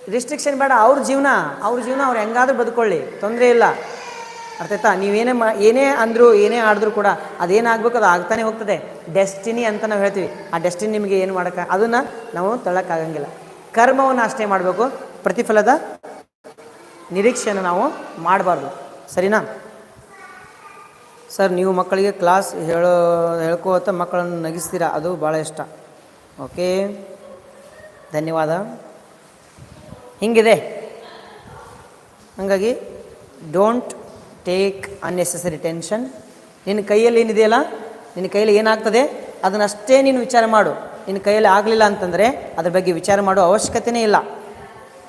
ರಿಸ್ಟ್ರಿಕ್ಷನ್ ಬೇಡ. ಅವ್ರ ಜೀವನ ಅವ್ರು ಹೆಂಗಾದ್ರೂ ಬದುಕೊಳ್ಳಿ, ತೊಂದರೆ ಇಲ್ಲ. ಅರ್ಥ ಆಯ್ತಾ? ಏನೇ ಅಂದರು ಏನೇ ಆಡಿದ್ರು ಕೂಡ ಅದೇನಾಗಬೇಕು ಅದು ಆಗ್ತಾನೆ ಹೋಗ್ತದೆ. ಡೆಸ್ಟಿನಿ ಅಂತ ನಾವು ಹೇಳ್ತೀವಿ. ಆ ಡೆಸ್ಟಿನಿ ನಿಮಗೆ ಏನು ಮಾಡೋಕ್ಕೆ, ಅದನ್ನು ನಾವು ತಳ್ಳೋಕ್ಕಾಗಂಗಿಲ್ಲ. ಕರ್ಮವನ್ನು ಅಷ್ಟೇ ಮಾಡಬೇಕು, ಪ್ರತಿಫಲದ ನಿರೀಕ್ಷೆಯನ್ನು ನಾವು ಮಾಡಬಾರ್ದು. ಸರಿನಾ ಸರ್? ನೀವು ಮಕ್ಕಳಿಗೆ ಕ್ಲಾಸ್ ಹೇಳ್ಕೋತ ಮಕ್ಕಳನ್ನು ನಗಿಸ್ತೀರಾ, ಅದು ಭಾಳ ಇಷ್ಟ. ಓಕೆ, ಧನ್ಯವಾದ. ಹಿಂಗಿದೆ. ಹಾಗಾಗಿ ಡೋಂಟ್ ಟೇಕ್ ಅನ್ನೆಸೆಸರಿ ಟೆನ್ಷನ್. ನಿನ್ನ ಕೈಯಲ್ಲಿ ಏನಿದೆಯಲ್ಲ, ನಿನ್ನ ಕೈಯಲ್ಲಿ ಏನಾಗ್ತದೆ ಅದನ್ನಷ್ಟೇ ನೀನು ವಿಚಾರ ಮಾಡು. ನಿನ್ನ ಕೈಯಲ್ಲಿ ಆಗಲಿಲ್ಲ ಅಂತಂದರೆ ಅದ್ರ ಬಗ್ಗೆ ವಿಚಾರ ಮಾಡೋ ಅವಶ್ಯಕತೆಯೇ ಇಲ್ಲ.